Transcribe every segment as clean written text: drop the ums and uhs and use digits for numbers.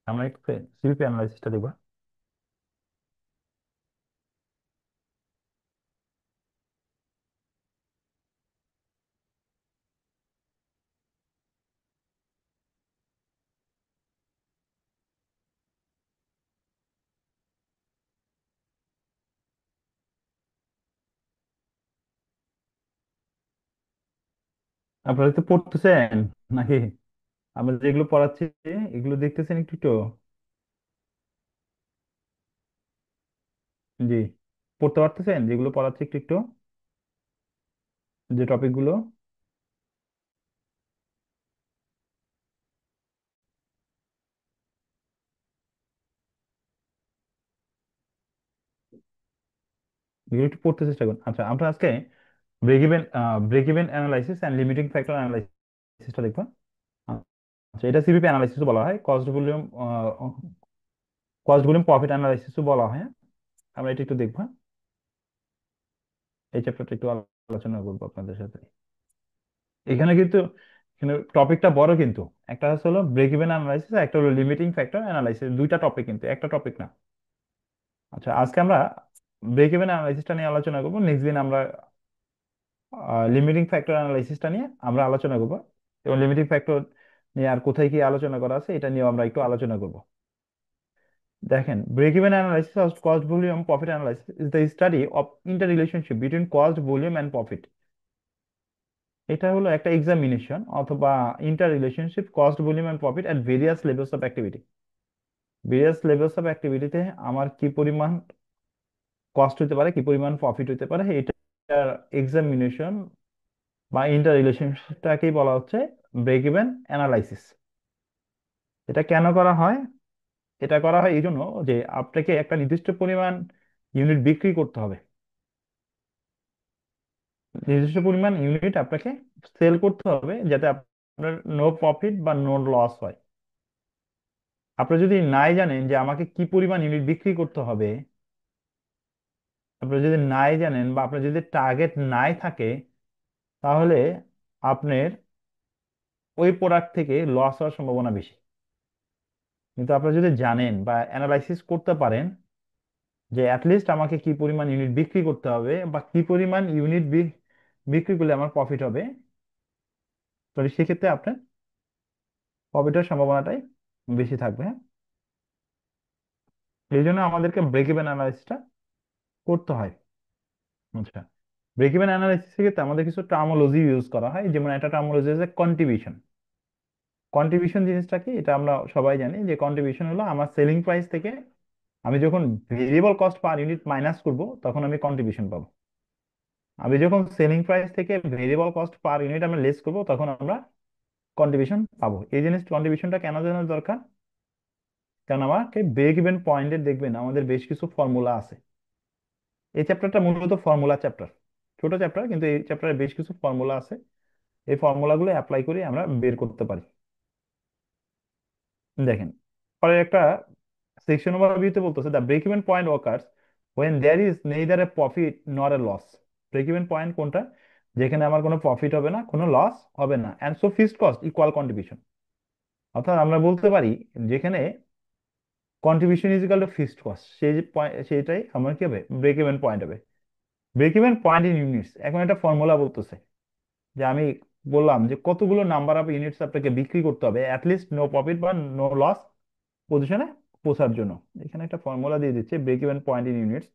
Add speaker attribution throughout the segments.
Speaker 1: আমরা একটু সিভিপি অ্যানালাইসিসটা দেখবো। আপনারা তো পড়তেছেন নাকি? আমরা যেগুলো পড়াচ্ছি এগুলো দেখতেছেন একটু একটু? জি, পড়তে পারতেছেন যেগুলো পড়াচ্ছি একটু একটু, যে টপিক গুলো? এগুলো একটু পড়তে চেষ্টা করুন। আচ্ছা, আমরা আজকে break even analysis and limiting factor অ্যানালাইসিসটা দেখবো। আচ্ছা, এটা সিভিপি অ্যানালাইসিস বলা হয়, কস্ট ভলিউম প্রফিট অ্যানালাইসিসও বলা হয়। আমরা এটা একটু দেখবো। এই চ্যাপ্টারটা একটু আলোচনা করবো আপনাদের সাথে। এখানে কিন্তু এখানে টপিকটা বড় কিন্তু। একটা হচ্ছে হলো ব্রেক ইভেন অ্যানালাইসিস, একটা হলো লিমিটিং ফ্যাক্টর অ্যানালাইসিস, দুইটা টপিক কিন্তু, একটা টপিক না। আচ্ছা, আজকে আমরা ব্রেক ইভেন অ্যানালাইসিসটা নিয়ে আলোচনা করবো, নেক্সট দিন আমরা লিমিটিং ফ্যাক্টর অ্যানালাইসিসটা নিয়ে আমরা আলোচনা করবো। এবং লিমিটিং ফ্যাক্টর নিয়ে আর কোথায় কি আলোচনা করা আছে এটা নিয়েও আমরা একটু আলোচনা করবো। দেখেন, break even analysis of cost volume profit analysis is the study of inter relationship between cost volume and profit. এটা হলো একটা এক্সামিনেশন অথবা inter relationship cost volume and profit at various levels of activity. Various levels of অ্যাক্টিভিটিতে আমার কি পরিমাণ cost হতে পারে, কি পরিমাণ প্রফিট হতে পারে, এটার এক্সামিনেশন বা ইন্টার রিলেশনশিপটাকেই বলা হচ্ছে ব্রেক ইভেন অ্যানালাইসিস। এটা কেন করা হয়? এটা করা হয় এই জন্য যে আপনাকে একটা নির্দিষ্ট পরিমাণ ইউনিট বিক্রি করতে হবে। নির্দিষ্ট পরিমাণ ইউনিট আপনাকে সেল করতে হবে যাতে আপনার নো প্রফিট বা নো লস হয়। আপনি যদি নাই জানেন যে আমাকে কি পরিমাণ ইউনিট বিক্রি করতে হবে, আপনি যদি নাই জানেন বা আপনার যদি টার্গেট নাই থাকে, তাহলে আপনার ওই প্রোডাক্ট থেকে লস হওয়ার সম্ভাবনা বেশি। কিন্তু আপনি যদি জানেন বা অ্যানালাইসিস করতে পারেন যে অ্যাটলিস্ট আমাকে কি পরিমাণ ইউনিট বিক্রি করতে হবে বা কি পরিমাণ ইউনিট বিক্রি করলে আমার প্রফিট হবে, তাহলে সেক্ষেত্রে আপনার প্রফিটের সম্ভাবনাটাই বেশি থাকবে। হ্যাঁ, এই জন্য আমাদেরকে ব্রেক ইভেন অ্যানালাইসিসটা করতে হয়। আচ্ছা, ব্রেক ইভেন অ্যানালাইসিস ক্ষেত্রে আমাদের কিছু টার্মোলজি ইউজ করা হয়, যেমন একটা টার্মোলজি আছে কন্ট্রিবিউশন। কন্ট্রিবিউশন জিনিসটা কি, এটা আমরা সবাই জানি যে কন্ট্রিবিউশন হলো আমার সেলিং প্রাইস থেকে আমি যখন variable cost per unit minus করব তখন আমি কন্ট্রিবিউশন পাবো। আমি যখন সেলিং প্রাইস থেকে ভেরিয়েবল কস্ট পার ইউনিট আমরা লেস করব তখন আমরা কন্ট্রিবিউশন পাবো। এই জিনিস কন্ট্রিবিউশনটা কেন জানার দরকার? কারণ আমাকে ব্রেক ইভেন পয়েন্টে দেখবেন আমাদের বেশ কিছু ফর্মুলা আছে। এই চ্যাপ্টারটা মূলত ফর্মুলা চ্যাপ্টার, ছোট চ্যাপ্টার, কিন্তু এই চ্যাপ্টারে বেশ কিছু ফর্মুলা আছে। এই ফর্মুলাগুলো অ্যাপ্লাই করে আমরা বের করতে পারি। দেখেন, পরে একটা সেকশন ওভারভিউতে বলতেছে the break even point occurs when there is neither a profit nor a loss. Break even point কোনটা? যেখানে আমার কোনো প্রফিট হবে না, কোনো লস হবে না, and so fixed cost equal contribution. অর্থাৎ আমরা বলতে পারি যেখানে contribution is equal to fixed cost, সেই যে সেইটাই আমার কি হবে, ব্রেক ইভেন পয়েন্ট হবে। Break even point in units, এখন একটা ফর্মুলা বলতেছে যে আমি বললাম যে কতগুলো নাম্বার অফ ইউনিটস আপনাকে বিক্রি করতে হবে অ্যাটলিস্ট নো প্রফিট বা নো লস পজিশনে পৌঁছার জন্য। এখানে একটা ফর্মুলা দিয়ে দিচ্ছে break even point in units.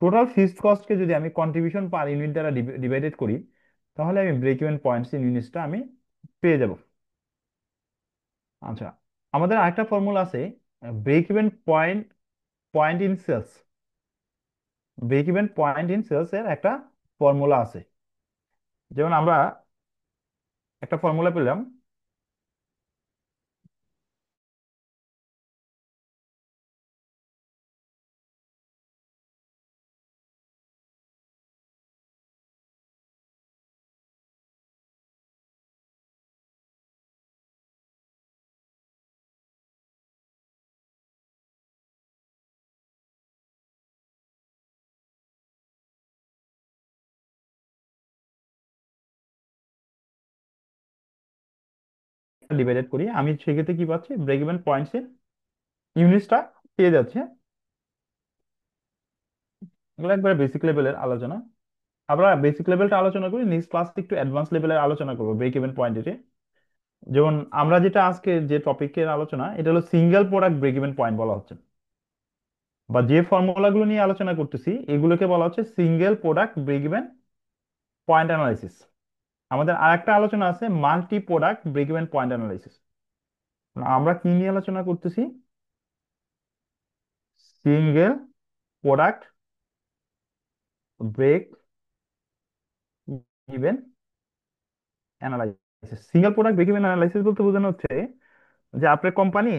Speaker 1: Total fixed কস্টকে যদি আমি কন্ট্রিবিউশন পার ইউনিট দ্বারা ডিভাইডেড করি, তাহলে আমি ব্রেক ইভেন পয়েন্টস ইন ইউনিটসটা আমি পেয়ে যাব। আচ্ছা, আমাদের আরেকটা ফর্মুলা আছে break even point point in sales. Break even point in sales এর একটা ফর্মুলা আছে। যেমন আমরা একটা ফর্মুলা পেলাম, ডিভাইডেড করি, আমি সেক্ষেত্রে কি পাচ্ছি, ব্রেক ইভেন পয়েন্টস ইউনিটসটা পেয়ে যাচ্ছে। এগুলো একবারে বেসিক লেভেলের আলোচনা। আমরা বেসিক লেভেলটা আলোচনা করি, নেক্সট ক্লাস একটু অ্যাডভান্স লেভেলের আলোচনা করবো ব্রেক ইভেন পয়েন্টে। যেমন আমরা যেটা আজকে যে টপিকের আলোচনা, এটা হলো single product break even point বলা হচ্ছে, বা যে ফর্মুলাগুলো নিয়ে আলোচনা করতেছি এগুলোকে বলা হচ্ছে single product break even point analysis. আমাদের আরেকটা আলোচনা আছে multi product break even point analysis. আমরা কি নিয়ে আলোচনা করতেছি? Single product break even analysis. Single product break even analysis বলতে বোঝানো হচ্ছে যে আপনার কোম্পানি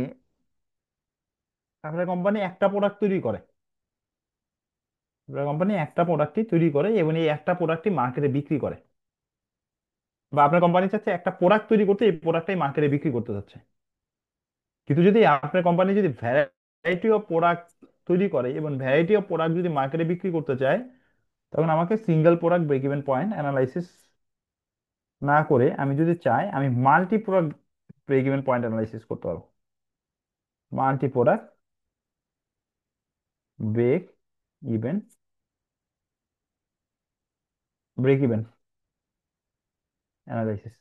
Speaker 1: একটা প্রোডাক্ট তৈরি করে, আপনার কোম্পানি একটা প্রোডাক্টই তৈরি করে এবং এই একটা প্রোডাক্টই মার্কেটে বিক্রি করে, বা আপনার কোম্পানি চাচ্ছে একটা প্রোডাক্ট তৈরি করতে, এই প্রোডাক্টটাই মার্কেটে বিক্রি করতে চাচ্ছে। কিন্তু যদি আপনার কোম্পানি যদি ভ্যারাইটি অফ প্রোডাক্ট তৈরি করে এবং ভ্যারাইটি অফ প্রোডাক্ট যদি মার্কেটে বিক্রি করতে চায়, তখন আমাকে single product break even point analysis না করে আমি যদি চাই আমি multi product break even point analysis করতে পারবো। Multi product even break even analysis.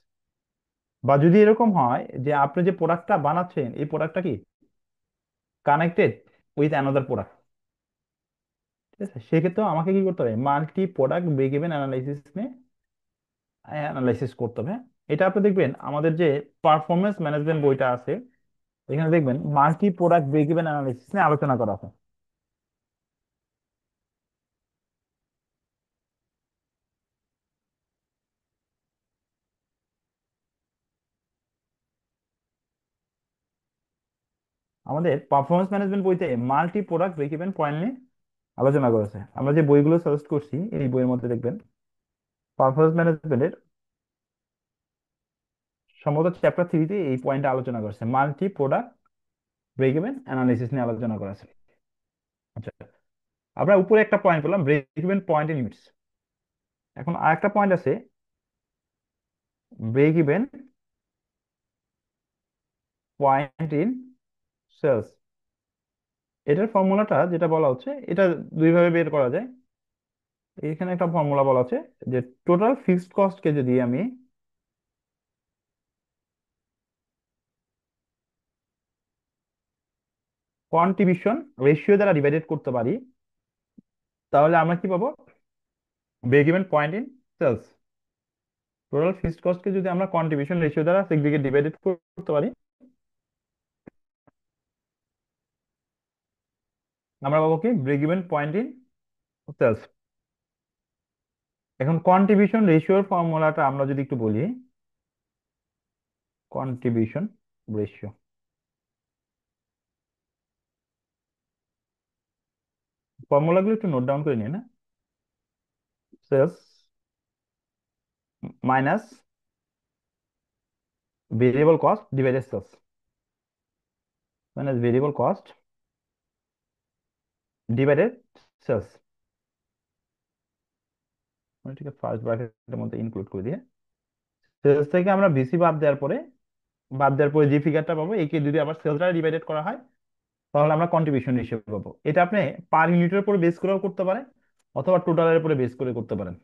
Speaker 1: বা যদি এরকম হয় যে আপনি যে প্রোডাক্টটা বানাচ্ছেন এই প্রোডাক্টটা কি কানেক্টেড উইথ অ্যানাদার প্রোডাক্ট, ঠিক আছে, সেক্ষেত্রেও আমাকে কি করতে হবে multi product break even analysis নিয়ে অ্যানালাইসিস করতে হবে, হ্যাঁ? এটা আপনি দেখবেন আমাদের যে পারফরমেন্স ম্যানেজমেন্ট বইটা আছে, এখানে দেখবেন multi product break even analysis নিয়ে আলোচনা করা আছে। আমাদের পারফরমেন্স ম্যানেজমেন্ট বইতে multi product break even point নিয়ে আলোচনা করেছে। আমরা যে বইগুলো সাজেস্ট করছি এই বইয়ের মধ্যে দেখবেন পারফরমেন্স ম্যানেজমেন্টের সম্ভবত চ্যাপ্টার 3-তে এই পয়েন্টটা আলোচনা করেছে, multi product break even analysis নিয়ে আলোচনা করেছে। আচ্ছা, আমরা উপরে একটা পয়েন্ট পেলাম break even point in units. এখন আরেকটা পয়েন্ট আছে break even point in sales. এটার ফর্মুলাটা যেটা বলা হচ্ছে এটা দুইভাবে বের করা যায়। এখানে একটা ফর্মুলা বলা আছে যে টোটাল ফিক্সড কস্টকে যদি আমি কন্ট্রিবিউশন রেশিও দ্বারা ডিভাইডেড করতে পারি, তাহলে আমরা কি পাবো break even point in sales. Total fixed কস্টকে যদি আমরা কন্ট্রিবিউশন রেশিও দ্বারা সেগ্রিগেট ডিভাইডেড করতে পারি, আমরা পাবো কি break even point in sales. এখন কন্ট্রিবিউশন রেশিওর ফর্মুলাটা আমরা যদি একটু বলি, কন্ট্রিবিউশন রেশিও ফর্মুলাগুলো একটু নোট ডাউন করে নিন না। Sales minus variable cost divided sales, minus variable cost divided sales. মানে ঠিক আছে, ফার্স্ট ব্র্যাকেটের মধ্যে ইনক্লুড করে দিয়ে সেলস থেকে আমরা ভিসি বাদ দেওয়ার পরে যে ফিগারটা পাবো একে যদি আবার সেলস দ্বারা ডিভাইডেড করা হয়, তাহলে আমরা কন্ট্রিবিউশন হিসেবে পাবো। এটা আপনি পার ইউনিটের উপর বেস করেও করতে পারেন অথবা টোটালের উপরে বেস করে করতে পারেন,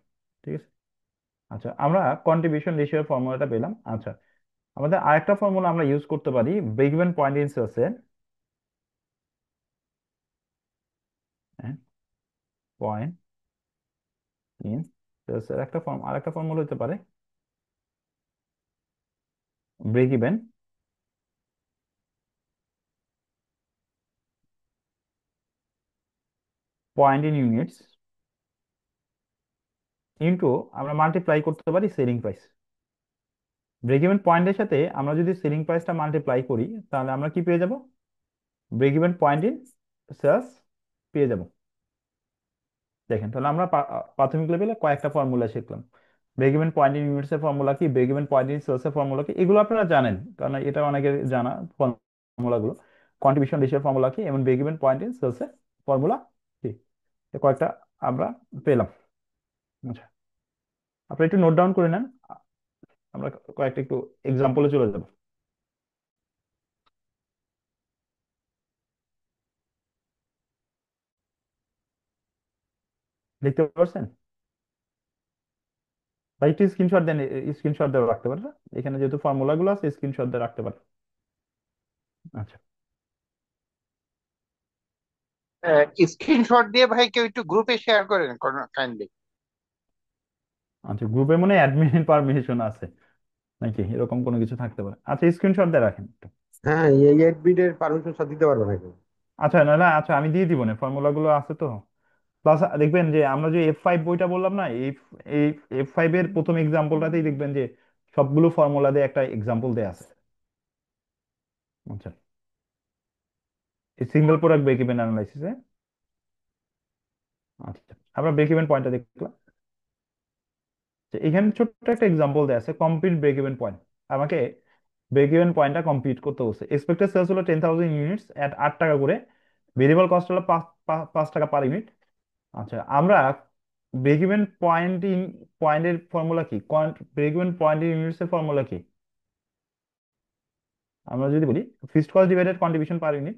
Speaker 1: ঠিক আছে। আচ্ছা, আমরা কন্ট্রিবিউশন রেশিওর ফর্মুলাটা পেলাম। আচ্ছা, আমাদের আরেকটা ফর্মুলা আমরা ইউজ করতে পারি ব্রেক ইভেন পয়েন্ট ইন সেলসের, পয়েন্ট ইন সেলসের আরেকটা ফর্মুলা হতে পারে break even point in units into আমরা মাল্টিপ্লাই করতে পারি সেলিং প্রাইস। ব্রেক ইভেন পয়েন্টের সাথে আমরা যদি সেলিং প্রাইসটা মাল্টিপ্লাই করি, তাহলে আমরা কি পেয়ে যাব break even point in sales পেয়ে যাব। দেখেন, তাহলে আমরা প্রাথমিক লেভেলে কয়েকটা ফর্মুলা শিখলাম। Break even point in units এর ফর্মুলা কি, break even point in sales এর ফর্মুলা কি, এগুলো আপনারা জানেন কারণ এটা অনেকের জানা ফর্মুলাগুলো। কন্ট্রিবিউশন রেশিওর ফর্মুলা কি এবং break even point in sales এর ফর্মুলা কি, এই কয়েকটা আমরা পেলাম। আচ্ছা, আপনি একটু নোট ডাউন করে নেন, আমরা কয়েকটা একটু এক্সাম্পলে চলে যাব। দেখতে পারছেন? বা একটু স্ক্রিনশট দেন, স্ক্রিনশট দিয়ে রাখতে পারেন। এখানে যেহেতু ফর্মুলা গুলো আছে, স্ক্রিনশট দিয়ে রাখতে পারেন। আচ্ছা।
Speaker 2: স্ক্রিনশট দিয়ে ভাই কেউ একটু গ্রুপে শেয়ার করেন কাইন্ডলি।
Speaker 1: আচ্ছা, গ্রুপে মনে হয় অ্যাডমিন পারমিশন আছে নাকি, এরকম কোনো কিছু থাকতে পারে। আচ্ছা, স্ক্রিনশট দিয়ে রাখেন একটু।
Speaker 3: হ্যাঁ, এই 8 বিটের পারমিশন সব দিতে পারবে না কেউ।
Speaker 1: আচ্ছা, না না, আচ্ছা আমি দিয়ে দিব না, ফর্মুলা গুলো আছে তো। প্লাস দেখবেন যে আমরা যে F5 বইটা বললাম না, এই এই F5 এর প্রথম এক্সাম্পলটাতেই দেখবেন যে সবগুলো ফর্মুলা দিয়ে একটা এক্সাম্পল দেয়া আছে। আচ্ছা, এই সিঙ্গেল প্রোডাক্ট ব্রেক ইভেন অ্যানালাইসিসে। আচ্ছা, আমরা ব্রেক ইভেন পয়েন্টটা দেখলাম যে এখানে ছোট্ট একটা এক্সাম্পল দেয়া আছে, কমপ্লিট ব্রেক ইভেন পয়েন্ট। আমাকে ব্রেক ইভেন পয়েন্টটা কমপ্লিট করতে বলছে। এক্সপেক্টেড সেলস হলো 10,000 ইউনিটস এট 8 টাকা করে, ভেরিয়েবল কস্ট হলো 5 টাকা পার ইউনিট। আচ্ছা, আমরা ব্রেক ইভেন পয়েন্টের ফর্মুলা কি, ব্রেক ইভেন পয়েন্টের ইউনিটস এর ফর্মুলা কি? আমরা যদি বলি fixed cost divided contribution per unit.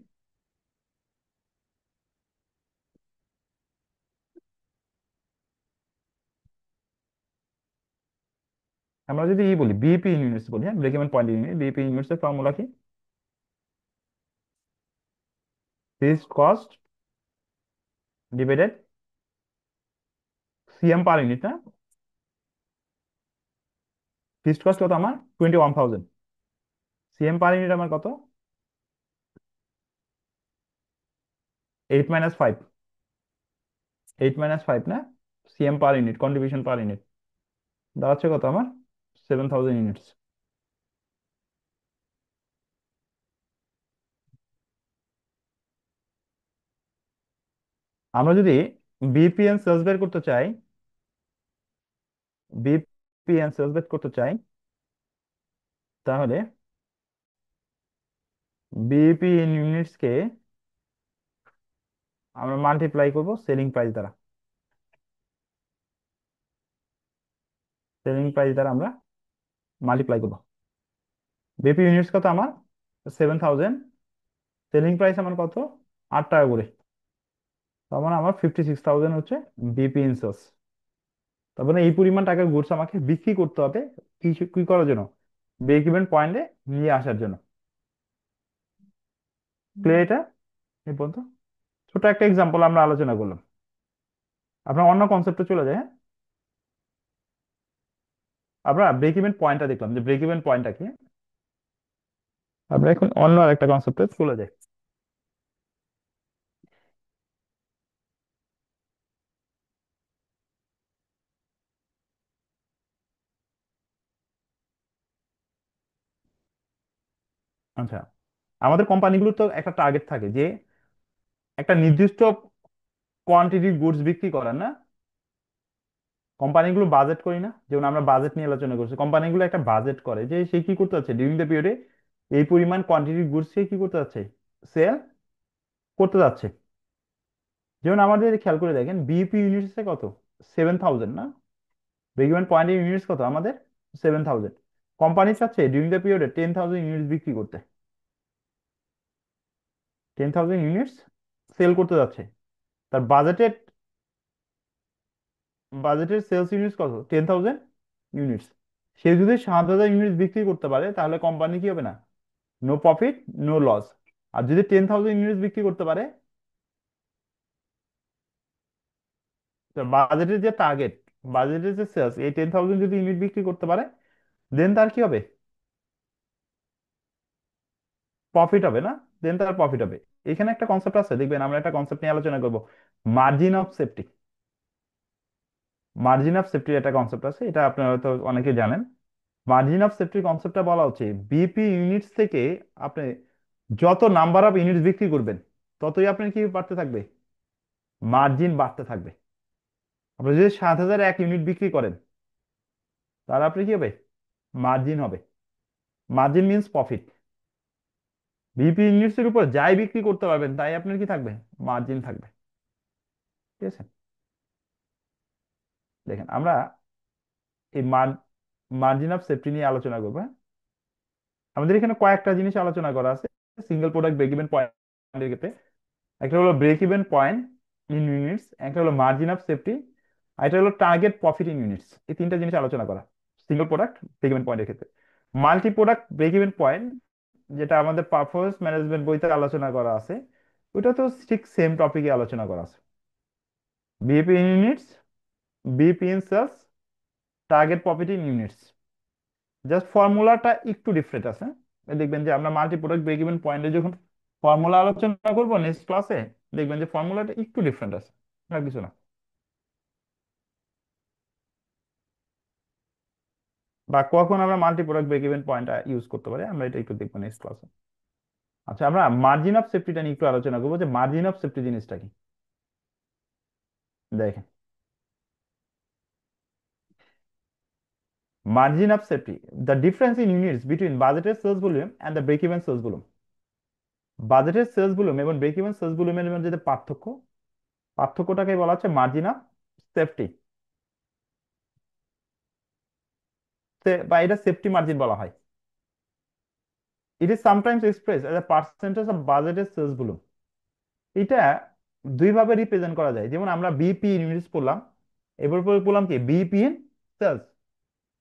Speaker 1: আমরা যদি বলি বিপি ইউনিটস বলি, হ্যাঁ, break even point unit, BP units এর ফর্মুলা কি? Fixed cost divided CM per unit, না? ফিক্সড কস্ট কত আমার? 21,000। সিএম পার ইউনিট আমার কত? 8 - 5। 8 - 5, না? CM per unit, contribution per unit দাঁড়াচ্ছে কত আমার? 7,000 ইউনিটস। আমরা যদি বিপিএন সেলস বের করতে চাই, বিপিএন সেলস বের করতে চাই, তাহলে বিপি ইন ইউনিটস কে আমরা মাল্টিপ্লাই করব সেলিং প্রাইস দ্বারা। সেলিং প্রাইস দ্বারা আমরা মাল্টিপ্লাই করব। বিপি ইউনিটস কত আমার? 7,000। সেলিং প্রাইস আমার কত? 8 টাকা করে। তার মানে আমার 56,000 হচ্ছে বিপি ইন সেলস। তার মানে এই পরিমাণ টাকার গুডস আমাকে বিক্রি করতে হবে, কি কি করার জন্য? ব্রেক ইভেন পয়েন্টে নিয়ে আসার জন্য। ক্লিয়ার এটা এই পর্যন্ত? ছোট একটা এক্সাম্পল আমরা আলোচনা করলাম। আপনার অন্য কনসেপ্টে চলে যায়, হ্যাঁ। আমরা ব্রেক ইভেন পয়েন্টটা দেখলাম যে ব্রেক ইভেন পয়েন্টটা কি। আমরা এখন অন্য আরেকটা কনসেপ্টে চলে যাই। আচ্ছা, আমাদের কোম্পানিগুলো তো একটা টার্গেট থাকে যে একটা নির্দিষ্ট কোয়ান্টিটির গুডস বিক্রি করার, না? কোম্পানিগুলো বাজেট করি না, যেমন আমরা বাজেট নিয়ে আলোচনা করছি, কোম্পানিগুলো একটা বাজেট করে যে সে কি করতে যাচ্ছে ডিউরিং দ্য পিরিয়ডে, এই পরিমাণ কোয়ান্টিটির গুডস সে কি করতে যাচ্ছে, সেল করতে যাচ্ছে। যেমন আমাদের খেয়াল করে দেখেন বিইপি ইউনিটসে কত? 7,000, না? ব্রেক পয়েন্ট ইউনিটস কত আমাদের? 7,000। কোম্পানি চাচ্ছে ডিউরিং দ্য পিরিয়ডে 10,000 ইউনিটস বিক্রি করতে, 10,000 ইউনিটস সেল করতে যাচ্ছে। তার বাজেটের সেলস ইউনিটস কত? 10,000 ইউনিটস। সে যদি 7,000 ইউনিটস বিক্রি করতে পারে তাহলে কোম্পানি কি হবে না? No profit, no loss. আর যদি 10,000 ইউনিটস বিক্রি করতে পারে, তো বাজেটের যে টার্গেট, বাজেটের যে সেলস, এই 10,000 যদি ইউনিট বিক্রি করতে পারে, দেন তার কি হবে? প্রফিট হবে, না? দেন তার প্রফিট হবে। এখানে একটা কনসেপ্ট আছে, দেখবেন আমরা একটা কনসেপ্ট নিয়ে আলোচনা করব, margin of safety. Margin of সেফটির একটা কনসেপ্ট আছে, এটা আপনারা হয়তো অনেকে জানেন। মার্জিন অফ সেফটির কনসেপ্টটা বলা হচ্ছে বিপি ইউনিটস থেকে আপনি যত নাম্বার অফ ইউনিটস বিক্রি করবেন, ততই আপনার কি বাড়তে থাকবে? মার্জিন বাড়তে থাকবে। আপনি যদি 7,001 ইউনিট বিক্রি করেন, তাহলে আপনি কি হবে? মার্জিন হবে। Margin means profit. BP units এর উপর যাই বিক্রি করতে পারবেন তাই আপনার কি থাকবে? মার্জিন থাকবে। ঠিক আছে? দেখেন আমরা এই মার্জিন অফ সেফটি নিয়ে আলোচনা করবো, হ্যাঁ? আমাদের এখানে কয়েকটা জিনিস আলোচনা করা আছে সিঙ্গেল প্রোডাক্ট ব্রেক ইভেন পয়েন্টের ক্ষেত্রে। একটা হলো break even point in units, একটা হলো মার্জিন অফ সেফটি, আর এটা হলো টার্গেট প্রফিট ইন ইউনিটস। এই তিনটা জিনিস আলোচনা করা সিঙ্গেল প্রোডাক্ট ব্রেক ইভেন পয়েন্টের ক্ষেত্রে। Multi product break even point, যেটা আমাদের পারফরমেন্স ম্যানেজমেন্ট বইতে আলোচনা করা আছে, ওইটা তো ঠিক সেম টপিকে আলোচনা করা আছে। BAP in units, BP in sales, target profit in units, just ফর্মুলাটা একটু ডিফারেন্ট আছে। দেখবেন যে আমরা মাল্টি প্রোডাক্ট ব্রেক ইভেন পয়েন্টে যখন ফর্মুলা আলোচনা করবো নেক্সট ক্লাসে, দেখবেন যে ফর্মুলাটা একটু ডিফারেন্ট আছে, আর কিছু না। বা কখন আমরা মাল্টি প্রোডাক্ট ব্রেক ইভেন পয়েন্টটা ইউজ করতে পারি আমরা এটা একটু দেখবো নেক্সট ক্লাসে। আচ্ছা, আমরা মার্জিন অফ সেফটিটা নিয়ে একটু আলোচনা করবো, যে মার্জিন অফ সেফটি জিনিসটা কি। দেখেন, margin of safety, the difference in units between budgeted sales volume and the break even sales volume. বাজেটের সেলস ভলিউম এবং ব্রেক ইভেন সেলস ভলিউমের মধ্যে যে পার্থক্য, পার্থক্যটাকে বলা হচ্ছে মার্জিন অফ সেফটি, বা এটা সেফটি মার্জিন বলা হয়। It is sometimes express as a percentage of budgeted sales volume. এটা দুই ভাবে রিপ্রেজেন্ট করা যায়, যেমন আমরা বিপি ইউনিটস পড়লাম, এবার পরে পড়লাম কি বিপি ইন সেলস।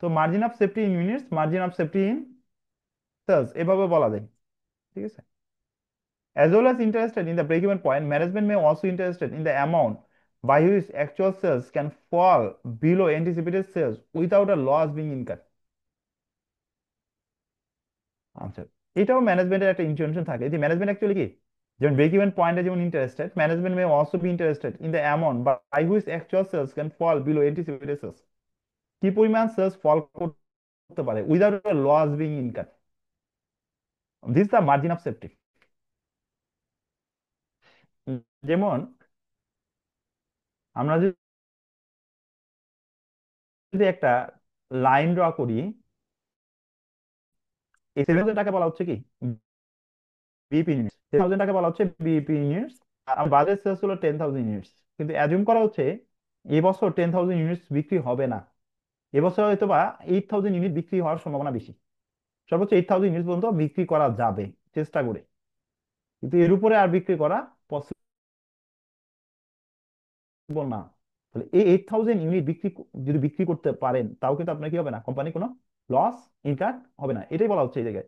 Speaker 1: তো margin of safety in units, margin of safety in sales, এভাবে বলা যায়। ঠিক আছে। As well as interested in the break-even point, management may also interested in the amount by which actual sales can fall below anticipated sales without a loss being incurred. আচ্ছা, এটাও ম্যানেজমেন্টের একটা intention থাকে, যে ম্যানেজমেন্ট অ্যাকচুয়ালি কি, যেমন break even পয়েন্টে যেমন interested, management may also be interested in the amount by which actual sales can fall below anticipated sales. কি পরিমাণ সেলস ফল করতে পারে without a loss being incurred, this the margin of safety. যেমন আমরা যদি একটা লাইন ড্র করি, এই 7,000 টাকা বলা হচ্ছে কি বিপি ইউনিটস, 10,000 টাকা বলা হচ্ছে বিপি ইউনিটস। আর আমার বাজেট সেলস হলো 10,000 ইউনিটস, কিন্তু অ্যাজিউম করা হচ্ছে এবছর 10,000 ইউনিটস বিক্রি হবে না, এবছর হয়তো বা 8,000 ইউনিট বিক্রি হওয়ার সম্ভাবনা বেশি। সর্বোচ্চ 8,000 ইউনিট পর্যন্ত বিক্রি করা যাবে চেষ্টা করে, কিন্তু এর উপরে আর বিক্রি করা পসিবল না। তাহলে এই 8,000 ইউনিট যদি বিক্রি করতে পারেন, তাও কিন্তু আপনার কি হবে না, কোম্পানি কোনো লস ইনকার হবে না, এটাই বলা হচ্ছে এই জায়গায়।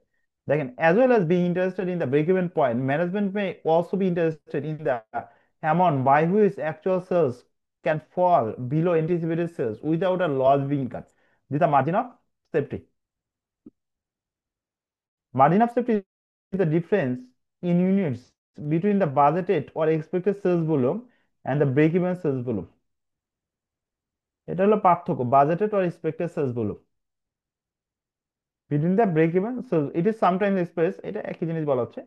Speaker 1: দেখেন, as well as being interested in the break-even point, management may also be interested in the amount by which actual sales can fall below anticipated sales without a loss being incurred. This is the margin of safety. Margin of safety is the difference in units between the budgeted or expected sales volume and the break-even sales volume. এটা হলো পার্থক্য, budgeted or expected sales volume between the break even sales, it is sometimes express, এটা একই জিনিস বলা হচ্ছে।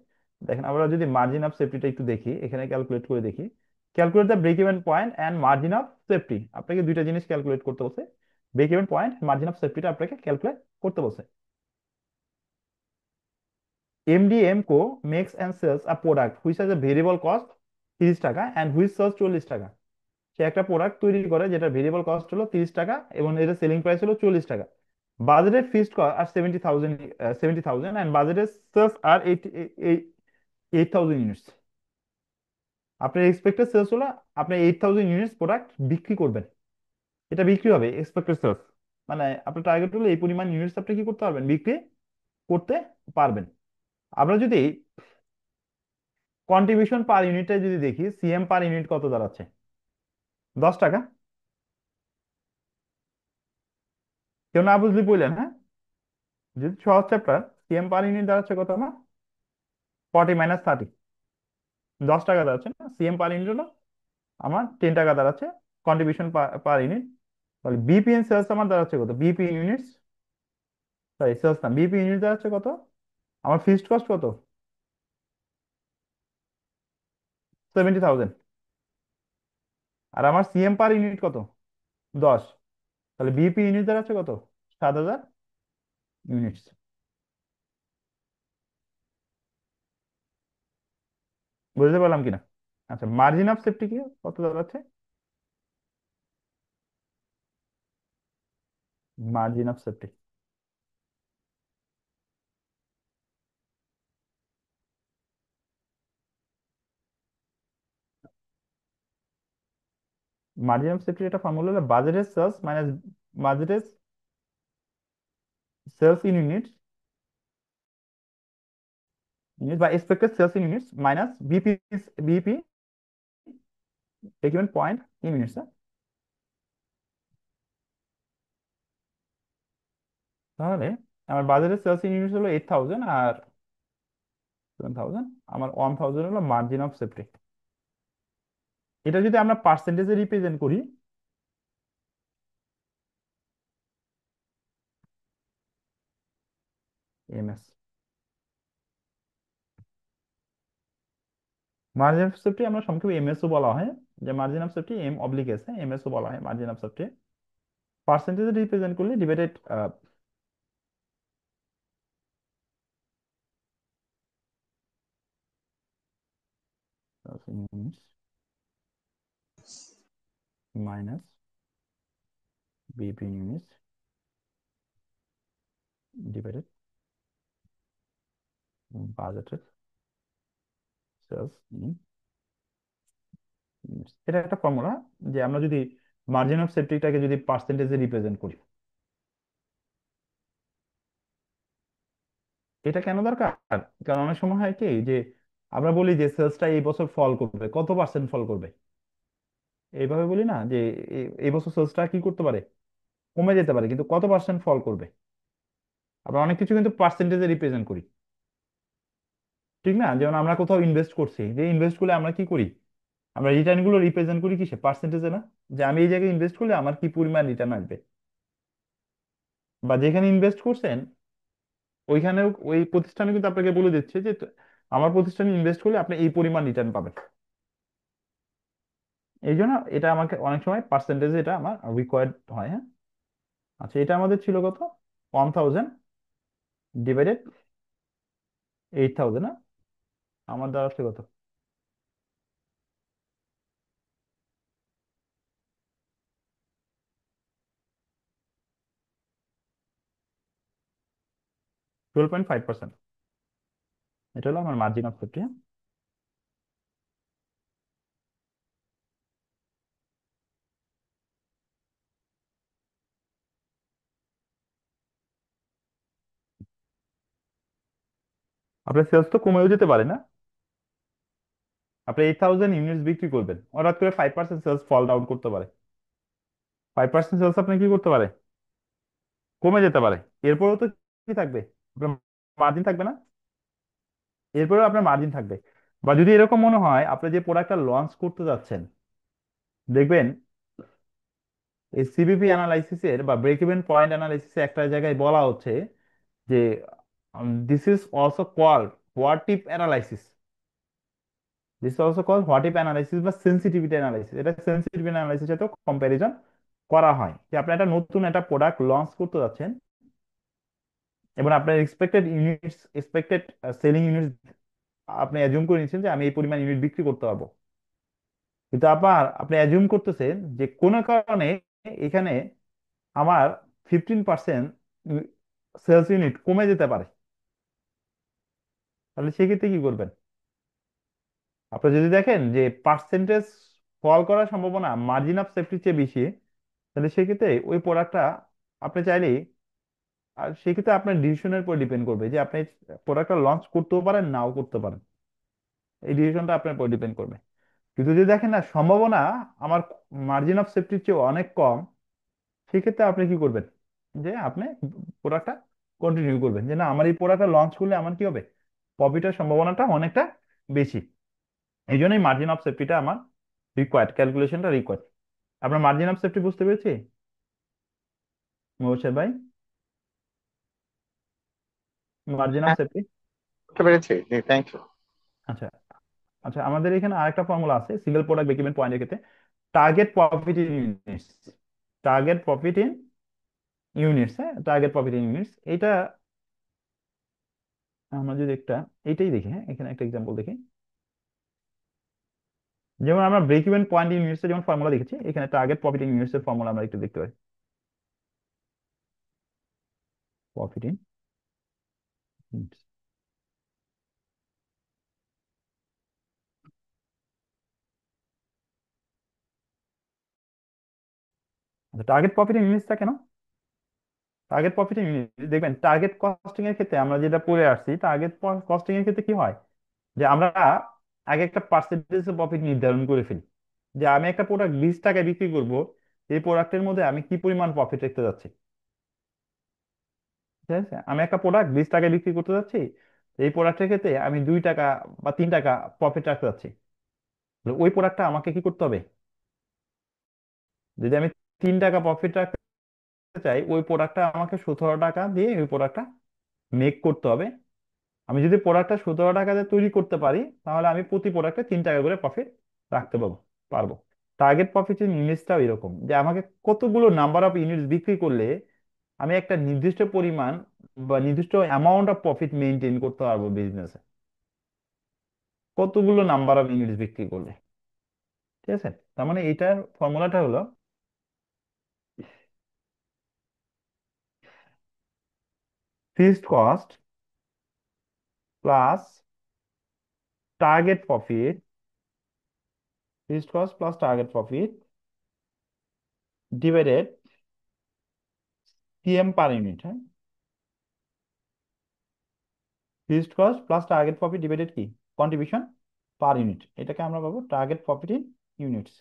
Speaker 1: দেখেন, আমরা যদি মার্জিন অফ সেফটিটা একটু দেখি, এখানে ক্যালকুলেট করে দেখি, calculate the break even point and margin of safety, আপনাকে দুইটা জিনিস ক্যালকুলেট করতে বলছে, break even point, margin of সেফটিটা আপনাকে ক্যালকুলেট করতে বলছে। এমডিএমকো makes and sales a product which has a variable cost 30 টাকা অ্যান্ড হুইচ সেলস 40 টাকা। সে একটা প্রোডাক্ট তৈরি করে যেটা ভেরিয়েবল কস্ট হলো 30 টাকা এবং এটা সেলিং প্রাইস হলো 40 টাকা। বাজেটেড ফিক্সড কস্ট আর 70,000 অ্যান্ড বাজেটেড সেলস আর 8,000 ইউনিটস। আপনার এক্সপেক্টেড সেলস হলো আপনি 8,000 ইউনিটস প্রোডাক্ট বিক্রি করবেন, এটা বিক্রি হবে এক্সপেক্টেড সেলস, মানে আপনার টার্গেট হলো এই পরিমাণ ইউনিটস আপনি কি করতে পারবেন, বিক্রি করতে পারবেন। আমরা যদি কন্ট্রিবিউশন পার ইউনিটে যদি দেখি, সিএম পার ইউনিট কত দাঁড়াচ্ছে, 10 টাকা। কেউ না বুঝলি বললেন, হ্যাঁ, যদি সহজ চ্যাপ্টার, সিএম পার ইউনিট দাঁড়াচ্ছে কত আমার, 40 - 30, 10 টাকা দাঁড়াচ্ছে না, সিএম পার ইউনিট হলো আমার 10 টাকা দাঁড়াচ্ছে কন্ট্রিবিউশন পার ইউনিট। তাহলে বিপিএন সেলস আমার দাঁড়াচ্ছে কত, বিপি ইউনিটস, সরি সেলস না, বিপি ইউনিট দাঁড়াচ্ছে কত, আমার ফিক্সড কস্ট কত, 70,000, আর আমার সিএম পার ইউনিট কত, 10। তাহলে বিপি ইউনিট দাঁড়াচ্ছে কত, 7,000 ইউনিটস। বুঝতে পারলাম কিনা? আচ্ছা, মার্জিন অফ সেফটি কি কত দাঁড়াচ্ছে, margin of safety, margin of safety এটা ফর্মুলা হলো বাজেটের সেলস মাইনাস বাজেটের সেলস ইন ইউনিটস ইউনিট বা expected sales in units minus BP break even point in units. তাহলে আমার বাজারের সেলস ইন ইউনিটস হলো 8,000 আর 7,000, আমার 1,000 হলো মার্জিন অফ সেফটি। এটা যদি আমরা পার্সেন্টেজে রিপ্রেজেন্ট করি, এমএস মার্জিন অফ সেফটি আমরা সংক্ষেপে এমএসও বলা হয়, যে margin of safety M oblique S, এমএসও বলা হয় মার্জিন অফ সেফটি। পার্সেন্টেজে রিপ্রেজেন্ট করলে divided minus BP units divided বাজেটের সেলস ইন ইউনিটস। এটা একটা ফর্মুলা, যে আমরা যদি মার্জিন অফ সেফটিটাকে যদি পার্সেন্টেজে রিপ্রেজেন্ট করি, এটা কেন দরকার? কারণ অনেক সময় হয় কি যে আমরা বলি যে সেলসটা এই বছর ফল করবে, কত পার্সেন্ট ফল করবে, এইভাবে বলি না যে এই বছর সেলসটা কি করতে পারে, কমে যেতে পারে, কিন্তু কত পার্সেন্ট ফল করবে। আমরা অনেক কিছু কিন্তু পার্সেন্টেজে রিপ্রেজেন্ট করি, ঠিক না? যেমন আমরা কোথাও ইনভেস্ট করছি, যে ইনভেস্ট করলে আমরা কি করি, আমরা রিটার্ন গুলো রিপ্রেজেন্ট করি কিসে, পার্সেন্টেজে না? যে আমি এই জায়গায় ইনভেস্ট করলে আমার কি পরিমাণ রিটার্ন আসবে, বা যেখানে ইনভেস্ট করছেন ওইখানেও ওই প্রতিষ্ঠানে কিন্তু আপনাকে বলে দিচ্ছে যে আমার প্রতিষ্ঠানে ইনভেস্ট করলে আপনি এই পরিমাণ রিটার্ন পাবেন। এই জন্য এটা আমাকে অনেক সময় পার্সেন্টেজে এটা আমার রিকোয়ার্ড হয়। হ্যাঁ, আচ্ছা, এটা আমাদের ছিল কত, 1,000 ডিভাইডেড 8,000, আমার দ্বারা হচ্ছে কত, 12.5%। এটা হলো আমার মার্জিন অফ সেফটি। আপনার সেলস তো কমেও যেতে পারে না, আপনি 8,000 ইউনিটস বিক্রি করবেন, হঠাৎ করে 5% সেলস ফল ডাউন করতে পারে, 5% সেলস আপনি কি করতে পারে, কমে যেতে পারে। এরপরেও তো কি থাকবে, আপনার মার্জিন থাকবে না? এরপরেও আপনার মার্জিন থাকবে। বা যদি এরকম মনে হয় আপনি যে প্রোডাক্টটা লঞ্চ করতে যাচ্ছেন, দেখবেন এই সিবিপি অ্যানালাইসিসের বা ব্রেক ইভেন পয়েন্ট অ্যানালাইসিসে একটা জায়গায় বলা হচ্ছে যে this is also called what if analysis, this also called what if analysis বা সেন্সিটিভিটি অ্যানালাইসিস। এটা সেন্সিটিভিটি অ্যানালাইসিস সাথে কম্প্যারিজন করা হয়, যে আপনি একটা নতুন একটা প্রোডাক্ট লঞ্চ করতে যাচ্ছেন এবং আপনার এক্সপেক্টেড সেলিং ইউনিট আপনি অ্যাজিউম করে নিচ্ছেন যে আমি এই পরিমাণ ইউনিট বিক্রি করতে পারবো, কিন্তু আবার আপনি অ্যাজিউম করতেছেন যে কোনো কারণে এখানে আমার 15% সেলস ইউনিট কমে যেতে পারে, তাহলে সেক্ষেত্রে কি করবেন? আপনি যদি দেখেন যে পার্সেন্টেজ ফল করার সম্ভাবনা মার্জিন অফ সেফটির চেয়ে বেশি, তাহলে সেক্ষেত্রে ওই প্রোডাক্টটা আপনি চাইলেই, আর সেক্ষেত্রে আপনার ডিসিশনের উপর ডিপেন্ড করবে যে আপনি প্রোডাক্টটা লঞ্চ করতেও পারেন নাও করতে পারেন, এই ডিসিশনটা আপনার উপর ডিপেন্ড করবে। কিন্তু যদি দেখেন না সম্ভাবনা আমার মার্জিন অফ সেফটির চেয়ে অনেক কম, সেক্ষেত্রে আপনি কি করবেন, যে আপনি প্রোডাক্টটা কন্টিনিউ করবেন, যে না আমার এই প্রোডাক্টটা লঞ্চ করলে আমার কি হবে, প্রফিটের সম্ভাবনাটা অনেকটা বেশি। এই জন্যই মার্জিন অফ সেফটিটা আমার রিকোয়ার্ড, ক্যালকুলেশনটা রিকোয়ার্ড। আপনার মার্জিন অফ সেফটি বুঝতে পেরেছি মহসেন ভাই? মার্জিন অফ
Speaker 2: হ্যাঁ,
Speaker 1: সেফটি।
Speaker 2: বুঝতে পেরেছি, জি, থ্যাংক ইউ।
Speaker 1: আচ্ছা, আচ্ছা, আমাদের এখানে আরেকটা ফর্মুলা আছে সিঙ্গেল প্রোডাক্ট ব্রেক ইভেন পয়েন্টের ক্ষেত্রে, target profit in units, target profit in units. হ্যাঁ, টার্গেট প্রফিট ইন ইউনিটস, এটা আমরা যদি একটা এইটাই দেখি, হ্যাঁ এখানে একটা এক্সাম্পল দেখি, যেমন আমরা break even point in units যেমন ফর্মুলা দেখেছি, এখানে টার্গেট প্রফিট ইন ইউনিটস এর ফর্মুলা আমরা একটু দেখতে পাই। Profit in units, target profit ইংলিশটা কেন? টার্গেট প্রফিট ইংলিশ দেখবেন, টার্গেট কস্টিং এর ক্ষেত্রে আমরা যেটা পড়ে আসছি, টার্গেট কস্টিং এর ক্ষেত্রে কি হয়, যে আমরা আগে একটা পার্সেন্টেজ প্রফিট নির্ধারণ করে ফেলি, যে আমি একটা প্রোডাক্ট 20 টাকায় বিক্রি করব, এই প্রোডাক্টের মধ্যে আমি কি পরিমাণ প্রফিট রাখতে যাচ্ছি। ঠিক আছে, আমি একটা প্রোডাক্ট 20 টাকায় বিক্রি করতে যাচ্ছি, এই প্রোডাক্টের ক্ষেত্রে আমি 2 টাকা বা 3 টাকা প্রফিট রাখতে যাচ্ছি। তাহলে ওই প্রোডাক্টটা আমাকে কি করতে হবে, যদি আমি 3 টাকা প্রফিট রাখতে চাই, ওই প্রোডাক্টটা আমাকে 17 টাকা দিয়ে ওই প্রোডাক্টটা মেক করতে হবে। আমি যদি প্রোডাক্টটা 17 টাকা দিয়ে তৈরি করতে পারি, তাহলে আমি প্রতি প্রোডাক্টে 3 টাকা করে প্রফিট রাখতে পারবো। টার্গেট প্রফিটের ইউনিটসটাও এরকম, যে আমাকে কতগুলো নাম্বার অফ ইউনিটস বিক্রি করলে আমি একটা নির্দিষ্ট পরিমাণ বা নির্দিষ্ট অ্যামাউন্ট অফ প্রফিট মেনটেন করতে পারবো বিজনেসে, কতগুলো নাম্বার অফ ইউনিটস বিক্রি করলে। ঠিক আছে, তার মানে এইটার ফর্মুলাটা হলো fixed cost plus target profit, fixed cost plus target profit divided CM per unit. হ্যাঁ, fixed cost plus target profit divided কি, কন্ট্রিবিউশন পার ইউনিট, এটাকে আমরা পাবো টার্গেট প্রফিট ইন ইউনিটস।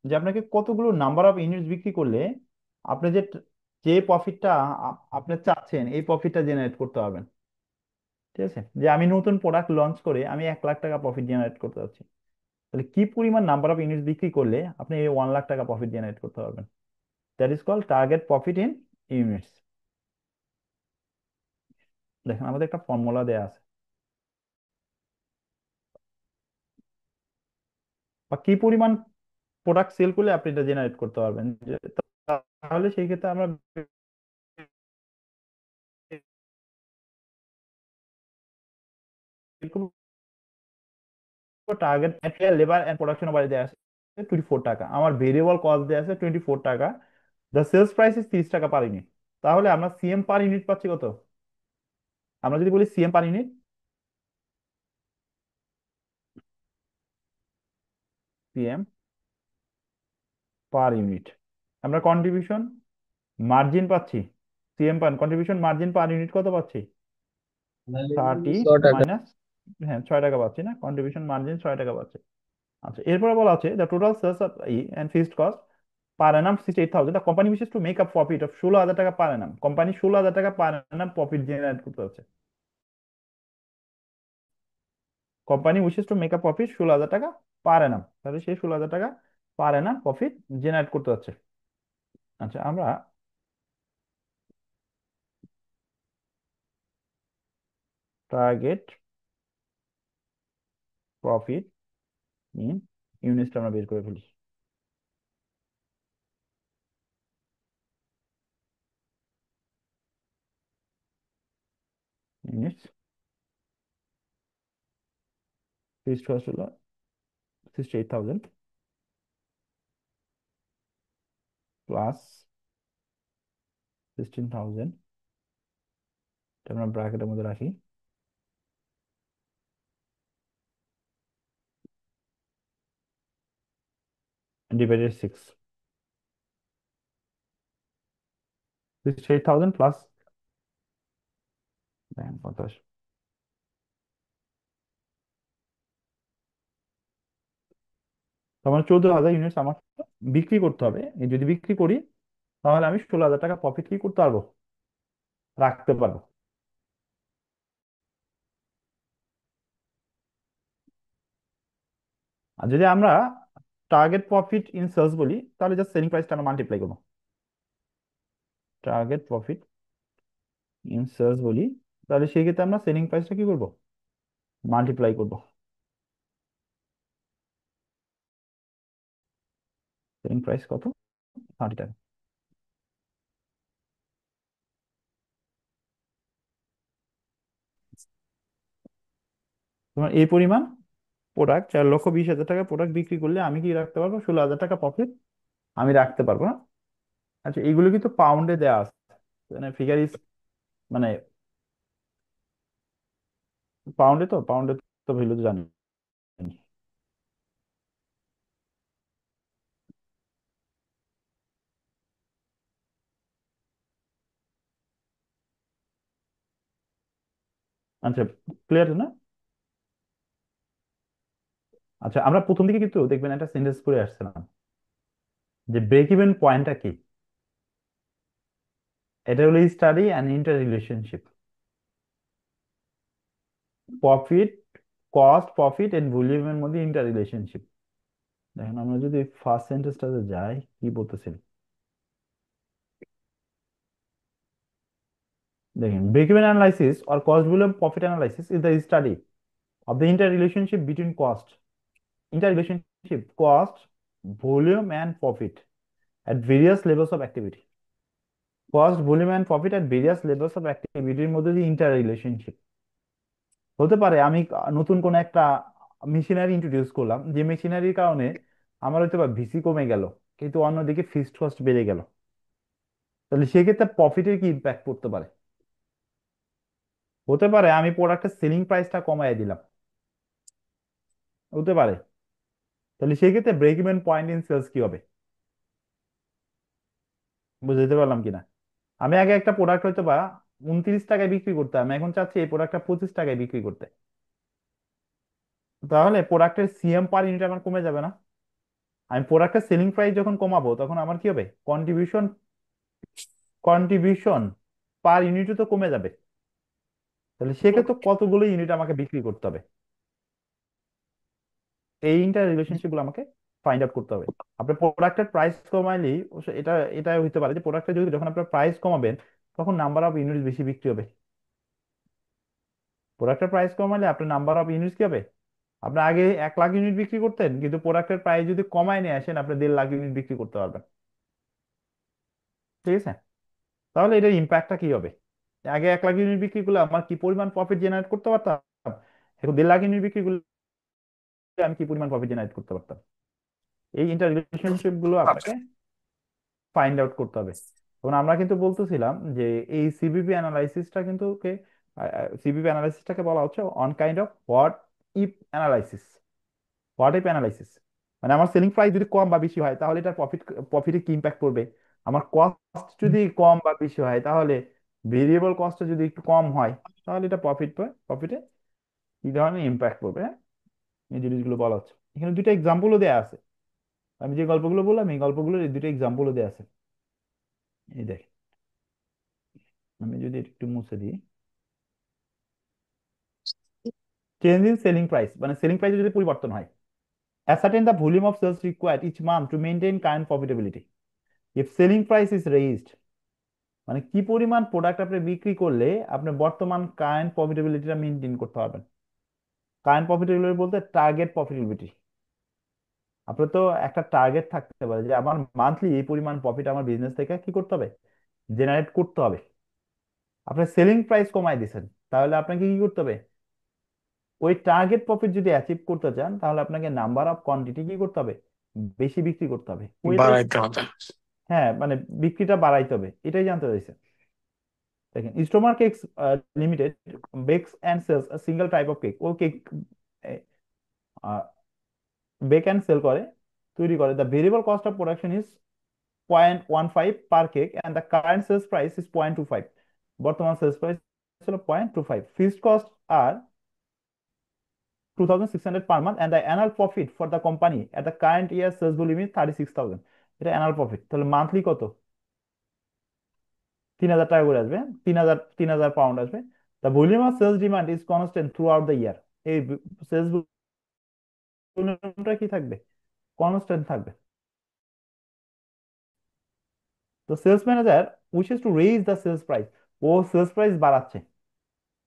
Speaker 1: যে আপনাকে কতগুলো নাম্বার অফ ইউনিটস বিক্রি করলে আপনি যে যে প্রফিটটা আপনি চাচ্ছেন, এই প্রফিটটা জেনারেট করতে পারবেন। ঠিক আছে, যে আমি নতুন প্রোডাক্ট লঞ্চ করে আমি 1 লাখ টাকা প্রফিট জেনারেট করতে পারছি, তাহলে কি পরিমাণ নাম্বার অফ ইউনিটস বিক্রি করলে আপনি এই 1 লাখ টাকা প্রফিট জেনারেট করতে পারবেন। That is called target profit in units. দেখেন আমাদের একটা ফর্মুলা দেয়া আছে, বা কি পরিমাণ প্রোডাক্ট সেল করলে আপনি এটা জেনারেট করতে পারবেন, তাহলে সেই ক্ষেত্রে আমরা target material labour and production over দেওয়া আছে 24 টাকা, আমার ভেরিয়েবল কস্ট দেওয়া আছে 24 টাকা, দ্য সেলস প্রাইস ইজ 30 টাকা পার ইউনিট। তাহলে আমরা সিএম পার ইউনিট পাচ্ছি কত, আমরা যদি বলি CM per unit, CM per unit, আমরা কন্ট্রিবিউশন মার্জিন পাচ্ছি, সিএম পার কন্ট্রিবিউশন মার্জিন পার ইউনিট কত পাচ্ছি, 30
Speaker 3: 100 টাকা।
Speaker 1: মাইনাস, হ্যাঁ 6 টাকা পাচ্ছি না, কন্ট্রিবিউশন মার্জিন 6 টাকা পাচ্ছি। আচ্ছা, এরপরে বলা আছে the total sales of and fixed cost per annum 68,000, the company wishes to make a profit of 16,000 টাকা পার অ্যানাম, কোম্পানি 16,000 টাকা পার অ্যানাম প্রফিট জেনারেট করতে হচ্ছে, company wishes to make a profit 16,000 টাকা পার অ্যানাম, তাহলে সেই 16,000 টাকা পার অ্যানাম প্রফিট জেনারেট করতে হচ্ছে। আচ্ছা, আমরা টার্গেট প্রফিট ইন ইউনিটসটা আমরা বের করে ফেলি। ইউনিটস, ফিক্সড কস্ট হলো 68,000 প্লাস 16,000, এটা আমরা ব্র্যাকেটের মধ্যে রাখি, ডিভাইডেড 6, 68,000 প্লাস কত আসে? তার মানে 14,000 ইউনিটস আমার বিক্রি করতে হবে। এই যদি বিক্রি করি, তাহলে আমি 16,000 টাকা প্রফিট কি করতে পারবো, রাখতে পারবো। আর যদি আমরা টার্গেট প্রফিট ইন সেলস বলি, তাহলে জাস্ট সেলিং প্রাইসটা আমরা মাল্টিপ্লাই করবো, টার্গেট প্রফিট ইন সেলস বলি, তাহলে সেই ক্ষেত্রে আমরা সেলিং প্রাইসটা কি করবো, মাল্টিপ্লাই করবো। সেলিং প্রাইস কত, 30 টাকা। তোমার এই পরিমাণ প্রোডাক্ট 4,20,000 টাকা প্রোডাক্ট বিক্রি করলে আমি কি রাখতে পারবো, 16,000 টাকা প্রফিট আমি রাখতে পারবো না। আচ্ছা, এগুলো কিন্তু পাউন্ডে দেওয়া আছে, মানে ফিগার ইজ, মানে পাউন্ডে, তো পাউন্ডে তো ভ্যালু জানি। আচ্ছা, ক্লিয়ার না? আচ্ছা, আমরা প্রথম দিকে কিন্তু দেখবেন একটা সেন্টেন্স করে আসছিলাম যে ব্রেক ইভেন পয়েন্টটা কি। এটা হলো study and interrelationship, profit, cost, profit and ভলিউমের মধ্যে ইন্টার রিলেশনশিপ। দেখেন আমরা যদি ফার্স্ট সেন্টেন্সটাতে যাই, কি বলতেছিল দেখেন, break even analysis or cost volume profit analysis is the study of the interrelationship between cost, volume, and profit at various levels of activity. Cost, volume, and profit at various levels of activity এর মধ্যে যে inter relationship হতে পারে। আমি নতুন কোন একটা machinery introduce করলাম, যে মেশিনারির কারণে আমার হয়তো বা ভিসি কমে গেল, কিন্তু অন্যদিকে ফিক্সড কস্ট বেড়ে গেল, তাহলে সেক্ষেত্রে প্রফিটের কি ইম্প্যাক্ট পড়তে পারে? হতে পারে আমি প্রোডাক্টের সেলিং প্রাইসটা কমায় দিলাম, হতে পারে। তাহলে সেক্ষেত্রে break even point in sales কি হবে? বুঝতে পারলাম কিনা? আমি আগে একটা প্রোডাক্ট হয়তো বা 29 টাকায় বিক্রি করতাম, আমি এখন চাচ্ছি এই প্রোডাক্টটা 25 টাকায় বিক্রি করতে। তাহলে প্রোডাক্টের সিএম পার ইউনিট আমার কমে যাবে না? আমি প্রোডাক্টের সেলিং প্রাইস যখন কমাবো তখন আমার কি হবে? কন্ট্রিবিউশন, কন্ট্রিবিউশন পার ইউনিটও তো কমে যাবে। তাহলে সেক্ষেত্রে কতগুলো ইউনিট আমাকে বিক্রি করতে হবে? এই ইন্টার রিলেশনশিপ গুলো আমাকে ফাইন্ড আউট করতে হবে। আপনার প্রোডাক্টের প্রাইস কমাইলেই এটা এটা হইতে পারে যে প্রোডাক্টের যদি যখন আপনার প্রাইস কমাবেন তখন নাম্বার অফ ইউনিট বেশি বিক্রি হবে। প্রোডাক্টের প্রাইস কমালে আপনার নাম্বার অফ ইউনিট কি হবে? আপনি আগে 1 লাখ ইউনিট বিক্রি করতেন, কিন্তু প্রোডাক্টের প্রাইস যদি কমায় নিয়ে আসেন আপনি 1.5 লাখ ইউনিট বিক্রি করতে পারবেন। ঠিক আছে? তাহলে এটার ইম্প্যাক্টটা কি হবে? আগে 1 লাখ ইউনিট বিক্রি করলে আমার কি পরিমাণ প্রফিট জেনারেট করতে পারতাম, এখন 1.5 লাখ ইউনিট বিক্রি করলে আমি কি পরিমাণ প্রফিট জেনারেট করতে পারতাম? এই ইন্টার রিলেশনশিপ গুলো আপনাকে ফাইন্ড আউট করতে হবে। এবং আমরা কিন্তু বলতেছিলাম যে এই সিবিপি অ্যানালাইসিসটা কিন্তু সিবিপি অ্যানালাইসিসটাকে বলা হচ্ছে on kind of what if analysis. What if analysis মানে আমার সেলিং প্রাইস যদি কম বা বেশি হয় তাহলে এটার প্রফিটে কি ইম্প্যাক্ট পড়বে। আমার কস্ট যদি কম বা বেশি হয় তাহলে, ভেরিয়েবল কস্টটা যদি একটু কম হয় তাহলে এটা প্রফিটে কি ধরনের ইম্প্যাক্ট পড়বে, হ্যাঁ? এই জিনিসগুলো বলা হচ্ছে। এখানে দুটো এক্সাম্পলও দেওয়া আছে। আমি যে গল্পগুলো বললাম এই গল্পগুলোর এই দুটো এক্সাম্পলও দেওয়া আছে। এই দেখ, আমি যদি একটু মুছে দিই, চেঞ্জ ইন সেলিং প্রাইস মানে সেলিং প্রাইসে যদি পরিবর্তন হয়, ascertain the volume of sales required each month to maintain current profitability. If selling price is raised, মানে কি পরিমাণ প্রোডাক্ট আপনি বিক্রি করলে আপনি বর্তমান কারেন্ট প্রফিটেবিলিটিটা মেনটেন করতে পারবেন। কারেন্ট প্রফিটেবিলিটি বলতে টার্গেট প্রফিটেবিলিটি। আপনার তো একটা টার্গেট থাকতে পারে যে আমার মান্থলি এই পরিমাণ প্রফিট আমার বিজনেস থেকে কি করতে হবে, জেনারেট করতে হবে। আপনি সেলিং প্রাইস কমাই দিচ্ছেন, তাহলে আপনাকে কি করতে হবে? ওই টার্গেট প্রফিট যদি অ্যাচিভ করতে চান তাহলে আপনাকে নাম্বার অফ কোয়ান্টিটি কি করতে হবে? বেশি বিক্রি করতে হবে। ওইটাই,
Speaker 2: বাড়াইতে হবে।
Speaker 1: হ্যাঁ, মানে বিক্রিটা বাড়াইতে হবে, এটাই জানতে চাইছে। দেখেন, Stomer cakes limited bakes and sells a single type of cake. ও কেক বেক অ্যান্ড সেল করে, তৈরি করে। The variable cost of production is 0.15 per cake and the current sales price is 0.25। বর্তমান সেলস প্রাইস ছিল 0.25। Fixed cost are 2,600 per month and the annual profit for the company at the current year sales volume is 36,000। এটা annual profit, তাহলে monthly কত? 3,000 টাকা করে আসবে, 3,000 pound আসবে। The volume of sales demand is constant throughout the year. এই sales ভলিউমটা কি থাকবে? কনস্ট্যান্ট থাকবে। তো sales manager wishes to raise the sales price. ও সেলস প্রাইস বাড়াচ্ছে,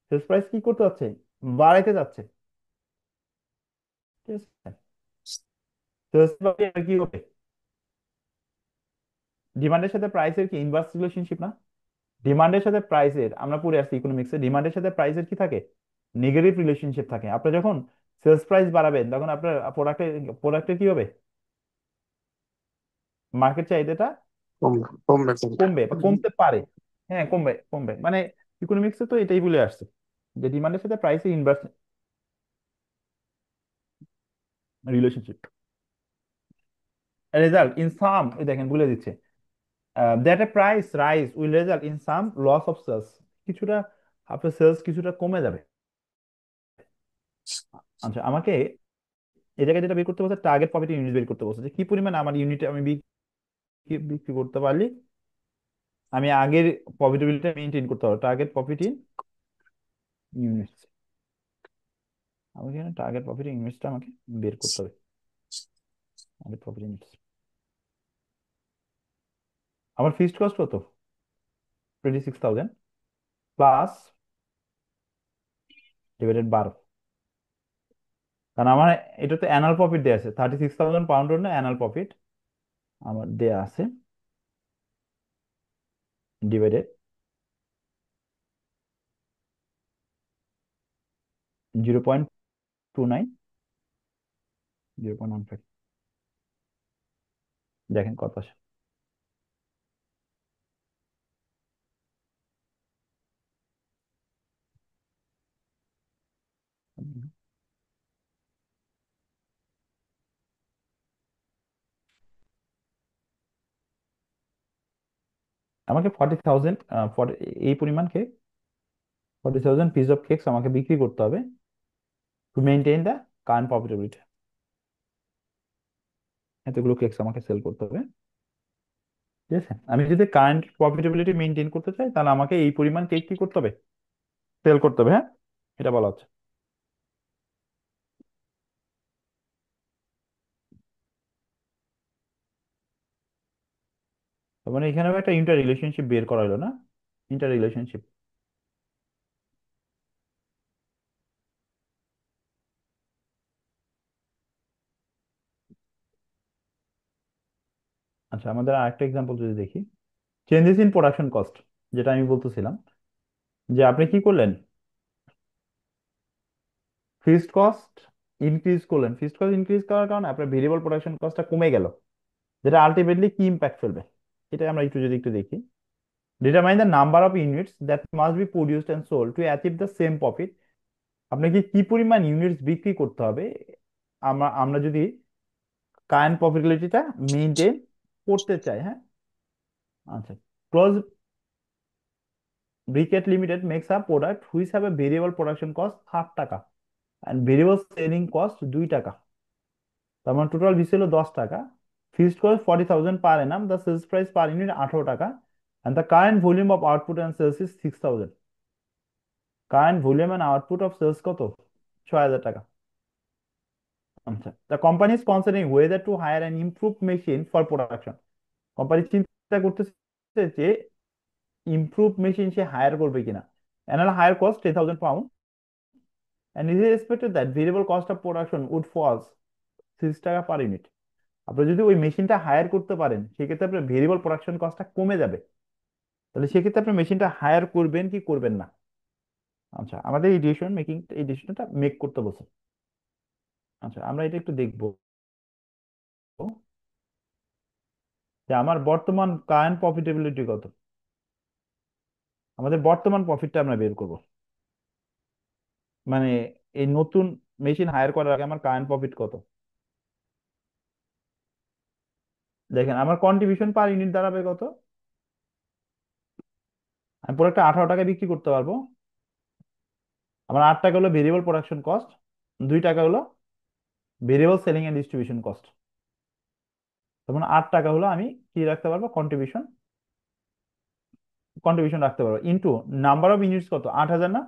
Speaker 1: সেলস প্রাইস কি করতে যাচ্ছে? বাড়াইতে যাচ্ছে। ঠিক আছে? সেলস কি হবে? ডিমান্ডের সাথে প্রাইসের কি ইনভার্স রিলেশনশিপ না? ডিমান্ডের সাথে প্রাইসের, আমরা পড়ে আসছি ইকোনমিক্সে, ডিমান্ডের সাথে প্রাইসের কি থাকে? নেগেটিভ রিলেশনশিপ থাকে। আপনি যখন সেলস প্রাইস বাড়াবেন তখন আপনার প্রোডাক্টের কি হবে? মার্কেট চাহিদাটা
Speaker 2: কমবে কমবে কমবে।
Speaker 1: কমবে বা কমতে পারে। হ্যাঁ, কমবে কমবে মানে ইকোনমিক্সে তো এটাই বলে আসছে যে ডিমান্ডের সাথে প্রাইসের inverse relationship. Result in some, দেখেন বলে দিচ্ছে, that a price rise will result in some loss of sales. কিছুটা আপনার সেলস কিছুটা কমে যাবে। আচ্ছা, আমাকে এই জায়গায় যেটা বের করতে বলছে, টার্গেট প্রফিট ইউনিট বের করতে বলছে, যে কি পরিমাণ আমার ইউনিটে আমি বিক্রি করতে পারলি আমি আগের প্রফিটেবিলিটি মেনটেন করতে পারবো। টার্গেট প্রফিট ইন ইউনিটস, আমাকে এখানে টার্গেট প্রফিট ইন ইউনিটসটা আমাকে বের করতে হবে। টার্গেট প্রফিট ইউনিটস, আমার ফিক্সড কস্ট কত? 26,000 প্লাস ডিভাইডেড 12, কারণ আমার এটা তো অ্যানুয়াল প্রফিট দেওয়া আছে, 36,000 পাউন্ড না অ্যানুয়াল প্রফিট আমার দেয়া আছে, ডিভাইডেড 0.29, 0.15, দেখেন কত আসে। আমাকে 40,000, এই পরিমাণকে 40,000 পিস অফ কেকস আমাকে বিক্রি করতে হবে to maintain the current profitability. এতগুলো কেকস আমাকে সেল করতে হবে, ঠিক আছে? আমি যদি কারেন্ট প্রফিটেবিলিটি মেনটেন করতে চাই, তাহলে আমাকে এই পরিমাণ কেক কি করতে হবে? সেল করতে হবে, হ্যাঁ, এটা বলা হচ্ছে। তার মানে এখানে একটা ইন্টার রিলেশনশিপ বের করা হলো না? ইন্টার রিলেশনশিপ, আচ্ছা আমাদের আরেকটা এক্সাম্পল যদি দেখি, চেঞ্জেস ইন প্রোডাকশন কস্ট, যেটা আমি বলতেছিলাম, যে আপনি কি করলেন, ফিক্সড কস্ট ইনক্রিজ করলেন, ফিক্সড কস্ট ইনক্রিজ করার কারণে আপনার ভেরিয়েবল প্রোডাকশন কস্টটা কমে গেল, যেটা আলটিমেটলি কি ইম্প্যাক্ট ফেলবে, এটা আমরা একটু দেখি। Determine the number of units that must be produced and sold to achieve the same profit. আপনাকে কি পরিমাণ ইউনিটস বিক্রি করতে হবে আমরা আমরা যদি কারেন্ট প্রফিটেবিলিটিটা মেনটেন করতে চাই, হ্যাঁ? আচ্ছা, close briquette limited makes a product which have a variable production cost 8 টাকা অ্যান্ড ভেরিয়েবল সেলিং কস্ট 2 টাকা। তার মানে টোটাল বিল ছিল 10 টাকা। Fixed cost 40,000 per annum, the sales price per unit 18 টাকা, and the current volume of output and sales is 6,000। Current volume and output of sales কত? 6,000 টাকা। আচ্ছা, the company is considering whether to hire an improve machine for production. Company চিন্তা করতেছে যে improve machine সে hire করবে কিনা। Annual hire cost 10,000 pounds, and it is expected that variable cost of production would fall 6 টাকা per unit. আপনি যদি ওই মেশিনটা হায়ার করতে পারেন, সেক্ষেত্রে আপনার ভেরিয়েবল প্রোডাকশন কস্টটা কমে যাবে। তাহলে সেক্ষেত্রে আপনি মেশিনটা হায়ার করবেন কি করবেন না? আচ্ছা, আমাদের এই ডিসিশন মেকিং, এই ডিসিশনটা মেক করতে বলছে। আচ্ছা, আমরা এটা একটু দেখবো যে আমার বর্তমান কারেন্ট প্রফিটেবিলিটি কত। আমাদের বর্তমান প্রফিটটা আমরা বের করব, মানে এই নতুন মেশিন হায়ার করার আগে আমার কারেন্ট প্রফিট কত। দেখেন আমার কন্ট্রিবিউশন পার ইউনিট দাঁড়াবে কত? আমি প্রোডাক্টটা 18 টাকায় বিক্রি করতে পারবো। আমার 8 টাকা হলো ভেরিয়েবল প্রোডাকশন কস্ট, 2 টাকা হলো variable selling and distribution cost. তখন 8 টাকা হলো আমি কি রাখতে পারবো? কন্ট্রিবিউশন, কন্ট্রিবিউশন রাখতে পারবো ইন্টু নাম্বার অফ ইউনিটস কত? 8,000 না?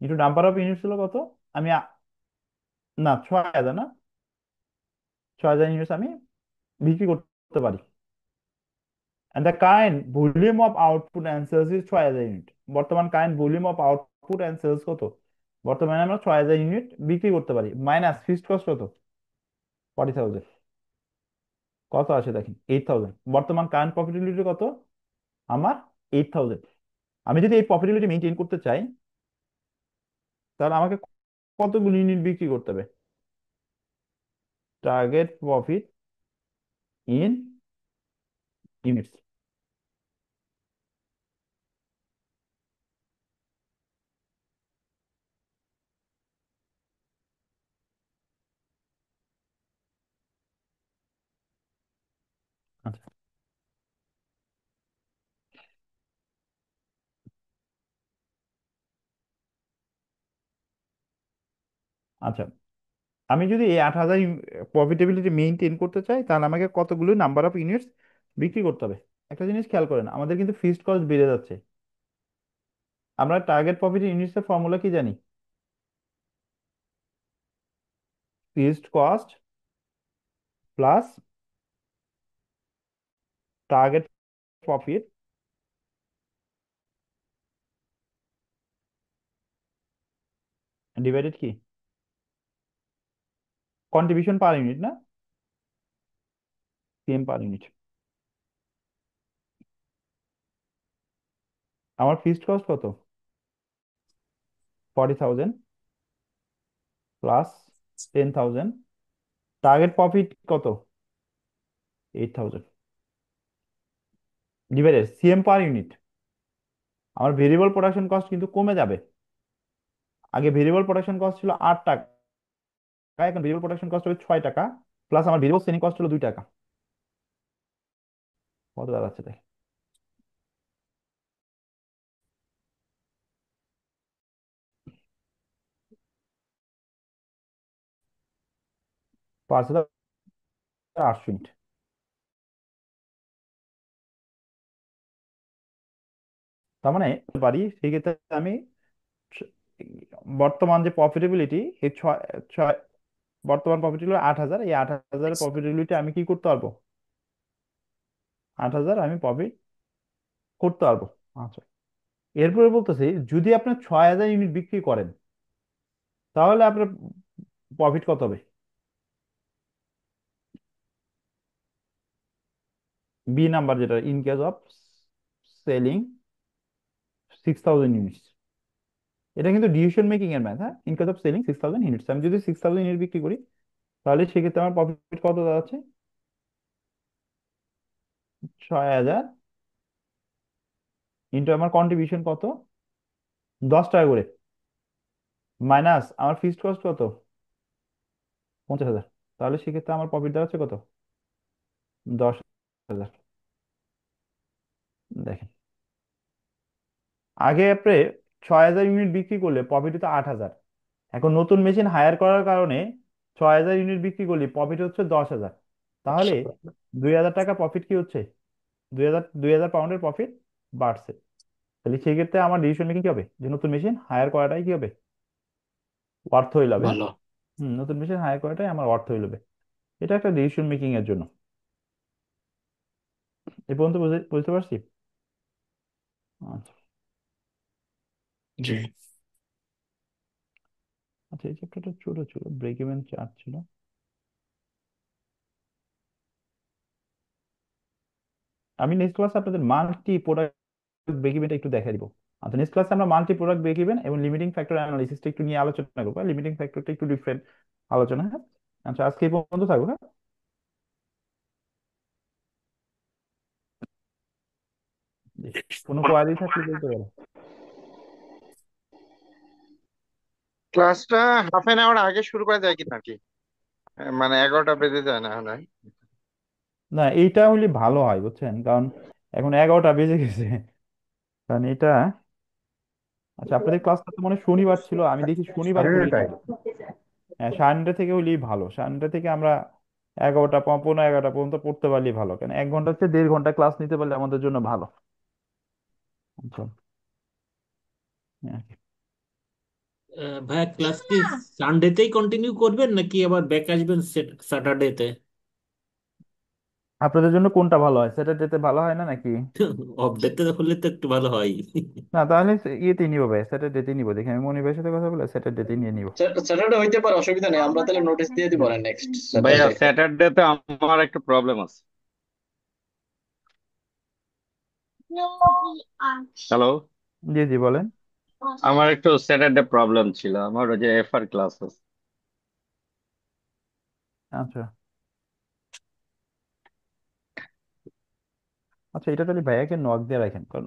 Speaker 1: ইন্টু নাম্বার অফ ইউনিটস হলো কত? আমি না, 6,000 না, 6,000 ইউনিটস আমি বিক্রি করতে পারি। And the current volume of output and sales is 6,000 unit. বর্তমান current volume of output and sales কত? বর্তমানে আমরা 6,000 ইউনিট বিক্রি করতে পারি, মাইনাস ফিক্সড কস্ট কত? 40,000। কত আসে দেখেন? 8,000। বর্তমান কারেন্ট প্রফিটেবিলিটি কত আমার? 8,000। আমি যদি এই প্রফিটেবিলিটি মেনটেন করতে চাই, তাহলে আমাকে কতগুলো ইউনিট বিক্রি করতে হবে? Target profit in units. আচ্ছা, আচ্ছা, আমি যদি এই 8,000 প্রফিটেবিলিটি মেইনটেইন করতে চাই, তাহলে আমাকে কতগুলো নাম্বার অফ ইউনিটস বিক্রি করতে হবে। একটা জিনিস খেয়াল করেন, আমাদের কিন্তু ফিক্সড কস্ট বেড়ে যাচ্ছে। আমরা টার্গেট প্রফিট ইউনিটস এর ফর্মুলা কি জানি? Fixed cost plus target profit divided কি কন্ট্রিবিউশন পার ইউনিট, না সিএম পার ইউনিট। আমার ফিক্সড কস্ট কত? 40,000 প্লাস 10,000। টার্গেট প্রফিট কত? 8,000 ডিভাইডেড সিএম পার ইউনিট। আমার ভেরিয়েবল প্রোডাকশন কস্ট কিন্তু কমে যাবে। আগে ভেরিয়েবল প্রোডাকশন কস্ট ছিল 8 টাকা, এখন ভেরিয়েবল প্রোডাকশন কস্ট হবে 6 টাকা, প্লাস আমার ভেরিয়েবল সেলিং কস্ট হলো 2 টাকা। কত দাঁড়াচ্ছে তাই? 5,800 ইউনিট। তার মানে পারি সেক্ষেত্রে আমি স- বর্তমান যে প্রফিটেবিলিটি, এই ছয় ছয় বর্তমান প্রফিটেবিলিটি 8,000, এই 8,000 প্রফিটেবিলিটি আমি কি করতে পারবো? 8,000 আমি প্রফিট করতে পারবো। আচ্ছা, এরপরে বলতেছি, যদি আপনি 6,000 ইউনিট বিক্রি করেন, তাহলে আপনার প্রফিট কত হবে? বি নাম্বার, যেটা in case of selling 6,000 units. এটা কিন্তু ডিসিশন মেকিং এর ম্যাথ, হ্যাঁ। In case of selling 6,000 units, আমি যদি 6,000 ইউনিট বিক্রি করি, তাহলে সেক্ষেত্রে আমার প্রফিট কত দাঁড়াচ্ছে? 6,000 ইন্টু আমার কন্ট্রিবিউশন কত? 10 টাকা করে, মাইনাস আমার ফিক্সড কস্ট কত? 50,000। তাহলে সেক্ষেত্রে আমার প্রফিট দাঁড়াচ্ছে কত? 10,000। দেখেন, আগে আপনি 6,000 ইউনিট বিক্রি করলে প্রফিট হতো 8,000। এখন নতুন মেশিন হায়ার করার কারণে 6,000 ইউনিট বিক্রি করলে প্রফিট হচ্ছে 10,000। তাহলে 2,000 টাকা প্রফিট কি হচ্ছে? 2,000 পাউন্ডের প্রফিট বাড়ছে। তাহলে সেই ক্ষেত্রে আমার ডিসিশন মেকিং কি হবে? যে নতুন মেশিন হায়ার করাটাই কি হবে? অর্থ হইল, হ্যাঁ।
Speaker 2: ভালো।
Speaker 1: নতুন মেশিন হায়ার করাটাই আমার অর্থ হইল। এটা একটা ডিসিশন মেকিং এর জন্য। এই পর্যন্ত বুঝতে পারছি। আচ্ছা।
Speaker 2: জি।
Speaker 1: আচ্ছা, এই চ্যাপ্টারটা ছোট ছিল, ব্রেক ইভেন চার্ট ছিল। আমি নেক্সট ক্লাসে আপনাদের মাল্টি প্রোডাক্ট ব্রেক ইভেনটা একটু দেখা দিব। আচ্ছা, নেক্সট ক্লাসে আমরা মাল্টি প্রোডাক্ট ব্রেক ইভেন এবং লিমিটিং ফ্যাক্টর অ্যানালিসিসটা একটু নিয়ে আলোচনা করবো। লিমিটিং ফ্যাক্টরটা একটু ডিফারেন্ট আলোচনা, হ্যাঁ। আচ্ছা, আজকে এই পর্যন্ত থাকবো, হ্যাঁ। জি। কোনো কোয়ারি থাকলে বলতে পারো।
Speaker 2: ক্লাসটা হাফ এন আওয়ার আগে শুরু করা যায় কি নাকি? মানে 11টা বেজে যায় না হয়?
Speaker 1: না, এইটা হলে ভালো হয়, বুঝছেন, কারণ এখন 11টা বেজে গেছে। কারণ এটা, আচ্ছা, আপনাদের ক্লাসটা তো মনে হয় শনিবার ছিল, আমি দেখি শনিবার
Speaker 3: সাড়ে
Speaker 1: করলেই
Speaker 3: নটায়।
Speaker 1: ভালো। হ্যাঁ, 9:30 থেকে হলেই ভালো। 9:30 থেকে আমরা 11টা 11:15 পর্যন্ত পড়তে পারলেই ভালো, কারণ 1 ঘন্টা হচ্ছে 1.5 ঘন্টা ক্লাস নিতে পারলে আমাদের জন্য ভালো। আচ্ছা, হ্যাঁ।
Speaker 4: ভাইয়া ক্লাস কি সানডেতেই কন্টিনিউ করবেন নাকি আবার ব্যাক আসবেন স্যাটারডেতে?
Speaker 1: আপনাদের জন্য কোনটা ভালো হয়? স্যাটারডেতে ভালো হয় না নাকি?
Speaker 4: অফ ডেতে হলে তো একটু ভালো হয়।
Speaker 1: না, তাহলে ইয়েতেই নিবো ভাই, স্যাটারডেতেই নিবো। দেখি, আমি মনির ভাইয়ের সাথে কথা বলে স্যাটারডেতেই নিয়ে নিবো।
Speaker 5: স্যাটারডে হইতে পারে, অসুবিধা নেই, আমরা তাহলে নোটিশ দিয়ে দিব
Speaker 1: হুম।
Speaker 5: না নেক্সট
Speaker 6: ভাইয়া
Speaker 5: স্যাটারডে।
Speaker 6: স্যাটারডেতে আমার একটা প্রবলেম আছে। হ্যালো,
Speaker 1: জি জি, বলেন।
Speaker 6: আমার একটু স্যাটারডে প্রবলেম ছিল, আমার ওই যে এফআর ক্লাস আছে।
Speaker 1: আচ্ছা আচ্ছা, এটা তাহলে ভাইয়াকে নক দিয়ে রাখেন, কারণ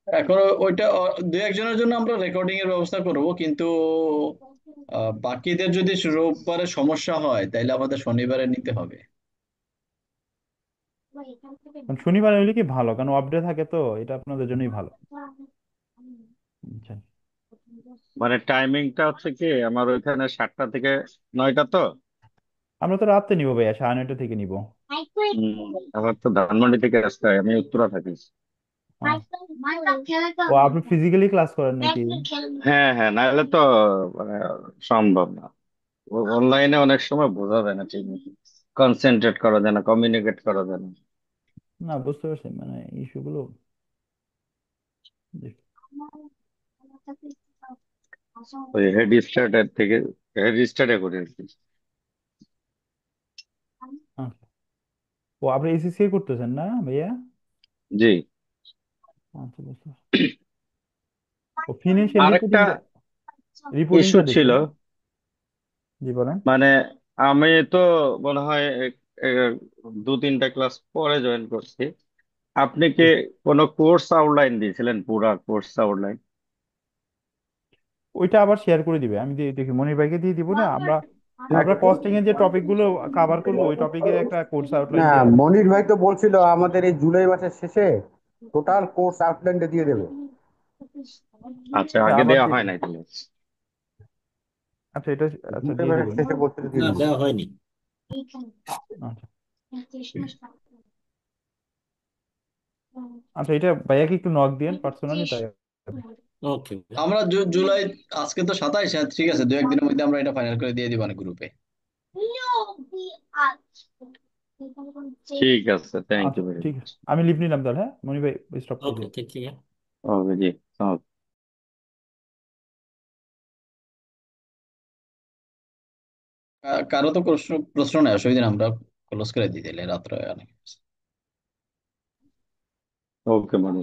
Speaker 5: এখন ওইটা দু একজনের জন্য আমরা রেকর্ডিং এর ব্যবস্থা করব, কিন্তু বাকিদের যদি রোববারে সমস্যা হয় তাহলে আমাদের শনিবারে নিতে হবে।
Speaker 1: কারণ শনিবার হইলে কি ভালো, কারণ অফ ডে থাকে, তো এটা আপনাদের জন্যই ভালো। আচ্ছা।
Speaker 6: মানে টাইমিংটা হচ্ছে কি আমার ওইখানে 7টা থেকে 9টা তো।
Speaker 1: আমরা তো রাতে নিবো ভাইয়া, 9:30 থেকে নিবো।
Speaker 6: আমার তো ধানমন্ডি থেকে আসতে হয়, আমি উত্তরা থাকি।
Speaker 1: হ্যাঁ। ও আপনি ফিজিক্যালি ক্লাস করেন নাকি?
Speaker 6: হ্যাঁ হ্যাঁ, নাহলে তো মানে সম্ভব না। অনলাইনে অনেক সময় বোঝা যায় না ঠিক মতো, কনসেন্ট্রেট করা যায় না, কমিউনিকেট করা যায় না।
Speaker 1: না, বুঝতে পারছি মানে ইস্যুগুলো।
Speaker 6: ওই হেড স্টার্টের থেকে হেড স্টার্টে করি আর কি।
Speaker 1: আচ্ছা। ও আপনি এসএসসি করতেছেন না ভাইয়া?
Speaker 6: জি।
Speaker 1: আচ্ছা, বুঝতে পারছি। ও ফিনান্সিয়াল
Speaker 6: আরেকটা
Speaker 1: রিপোর্টিংটা,
Speaker 6: ইস্যু
Speaker 1: রিপোর্টিংটা দেখি।
Speaker 6: ছিল,
Speaker 1: জি বলেন।
Speaker 6: মানে আমি তো মনে হয় 2-3টা ক্লাস পরে জয়েন করছি। আপনি কি কোনো কোর্স আউটলাইন দিয়েছিলেন, পুরা কোর্স আউটলাইন?
Speaker 1: ওইটা আবার শেয়ার করে দিবে, আমি দেখি মনির ভাইকে দিয়ে দিব না আমরা।
Speaker 3: না
Speaker 1: আমরা কস্টিং এর যে টপিক গুলো কভার করবো ওই টপিকের একটা কোর্স
Speaker 3: না,
Speaker 1: আউটলাইন দিয়ে দিব।
Speaker 3: মনির ভাই তো বলছিল আমাদের এই জুলাই মাসের শেষে টোটাল কোর্স আউটলাইনটা দিয়ে দেবে।
Speaker 6: আচ্ছা,
Speaker 1: আচ্ছা,
Speaker 6: আগে
Speaker 1: আবার
Speaker 6: দেওয়া
Speaker 1: দিয়ে
Speaker 6: হয়
Speaker 1: দিব।
Speaker 6: নাই তাহলে।
Speaker 1: আচ্ছা, এটা আচ্ছা
Speaker 3: জুলাই
Speaker 1: দিয়ে
Speaker 3: মাসের
Speaker 1: দিব না।
Speaker 3: শেষে বলছিল দিয়ে
Speaker 4: না,
Speaker 3: দেবে।
Speaker 4: দেওয়া হয়নি।
Speaker 1: আচ্ছা। আচ্ছা, এটা ভাইয়াকে একটু নক দিয়েন পার্সোনালি, তাই হবে।
Speaker 4: ওকে।
Speaker 5: আমরা জুলাই, আজকে তো 27, হ্যাঁ, ঠিক আছে, 2-1 দিনের মধ্যে আমরা এটা ফাইনাল করে দিয়ে দিব না গ্রুপে।
Speaker 6: ঠিক আছে, থ্যাংক
Speaker 1: আচ্ছা
Speaker 6: ইউ ভেরি
Speaker 1: ঠিক
Speaker 6: মাচ।
Speaker 1: আছে, আমি লিভ নিলাম তাহলে। হ্যাঁ মনির ভাই, স্টপ করে
Speaker 4: ওকে,
Speaker 1: দিন।
Speaker 4: Thank you.
Speaker 6: ওকে জি।
Speaker 5: কারো তো প্রশ্ন প্রশ্ন নেই, অসুবিধা নেই, আমরা ক্লোজ করে দিয়ে দিলে রাত্রে অনেক।
Speaker 6: ওকে মানে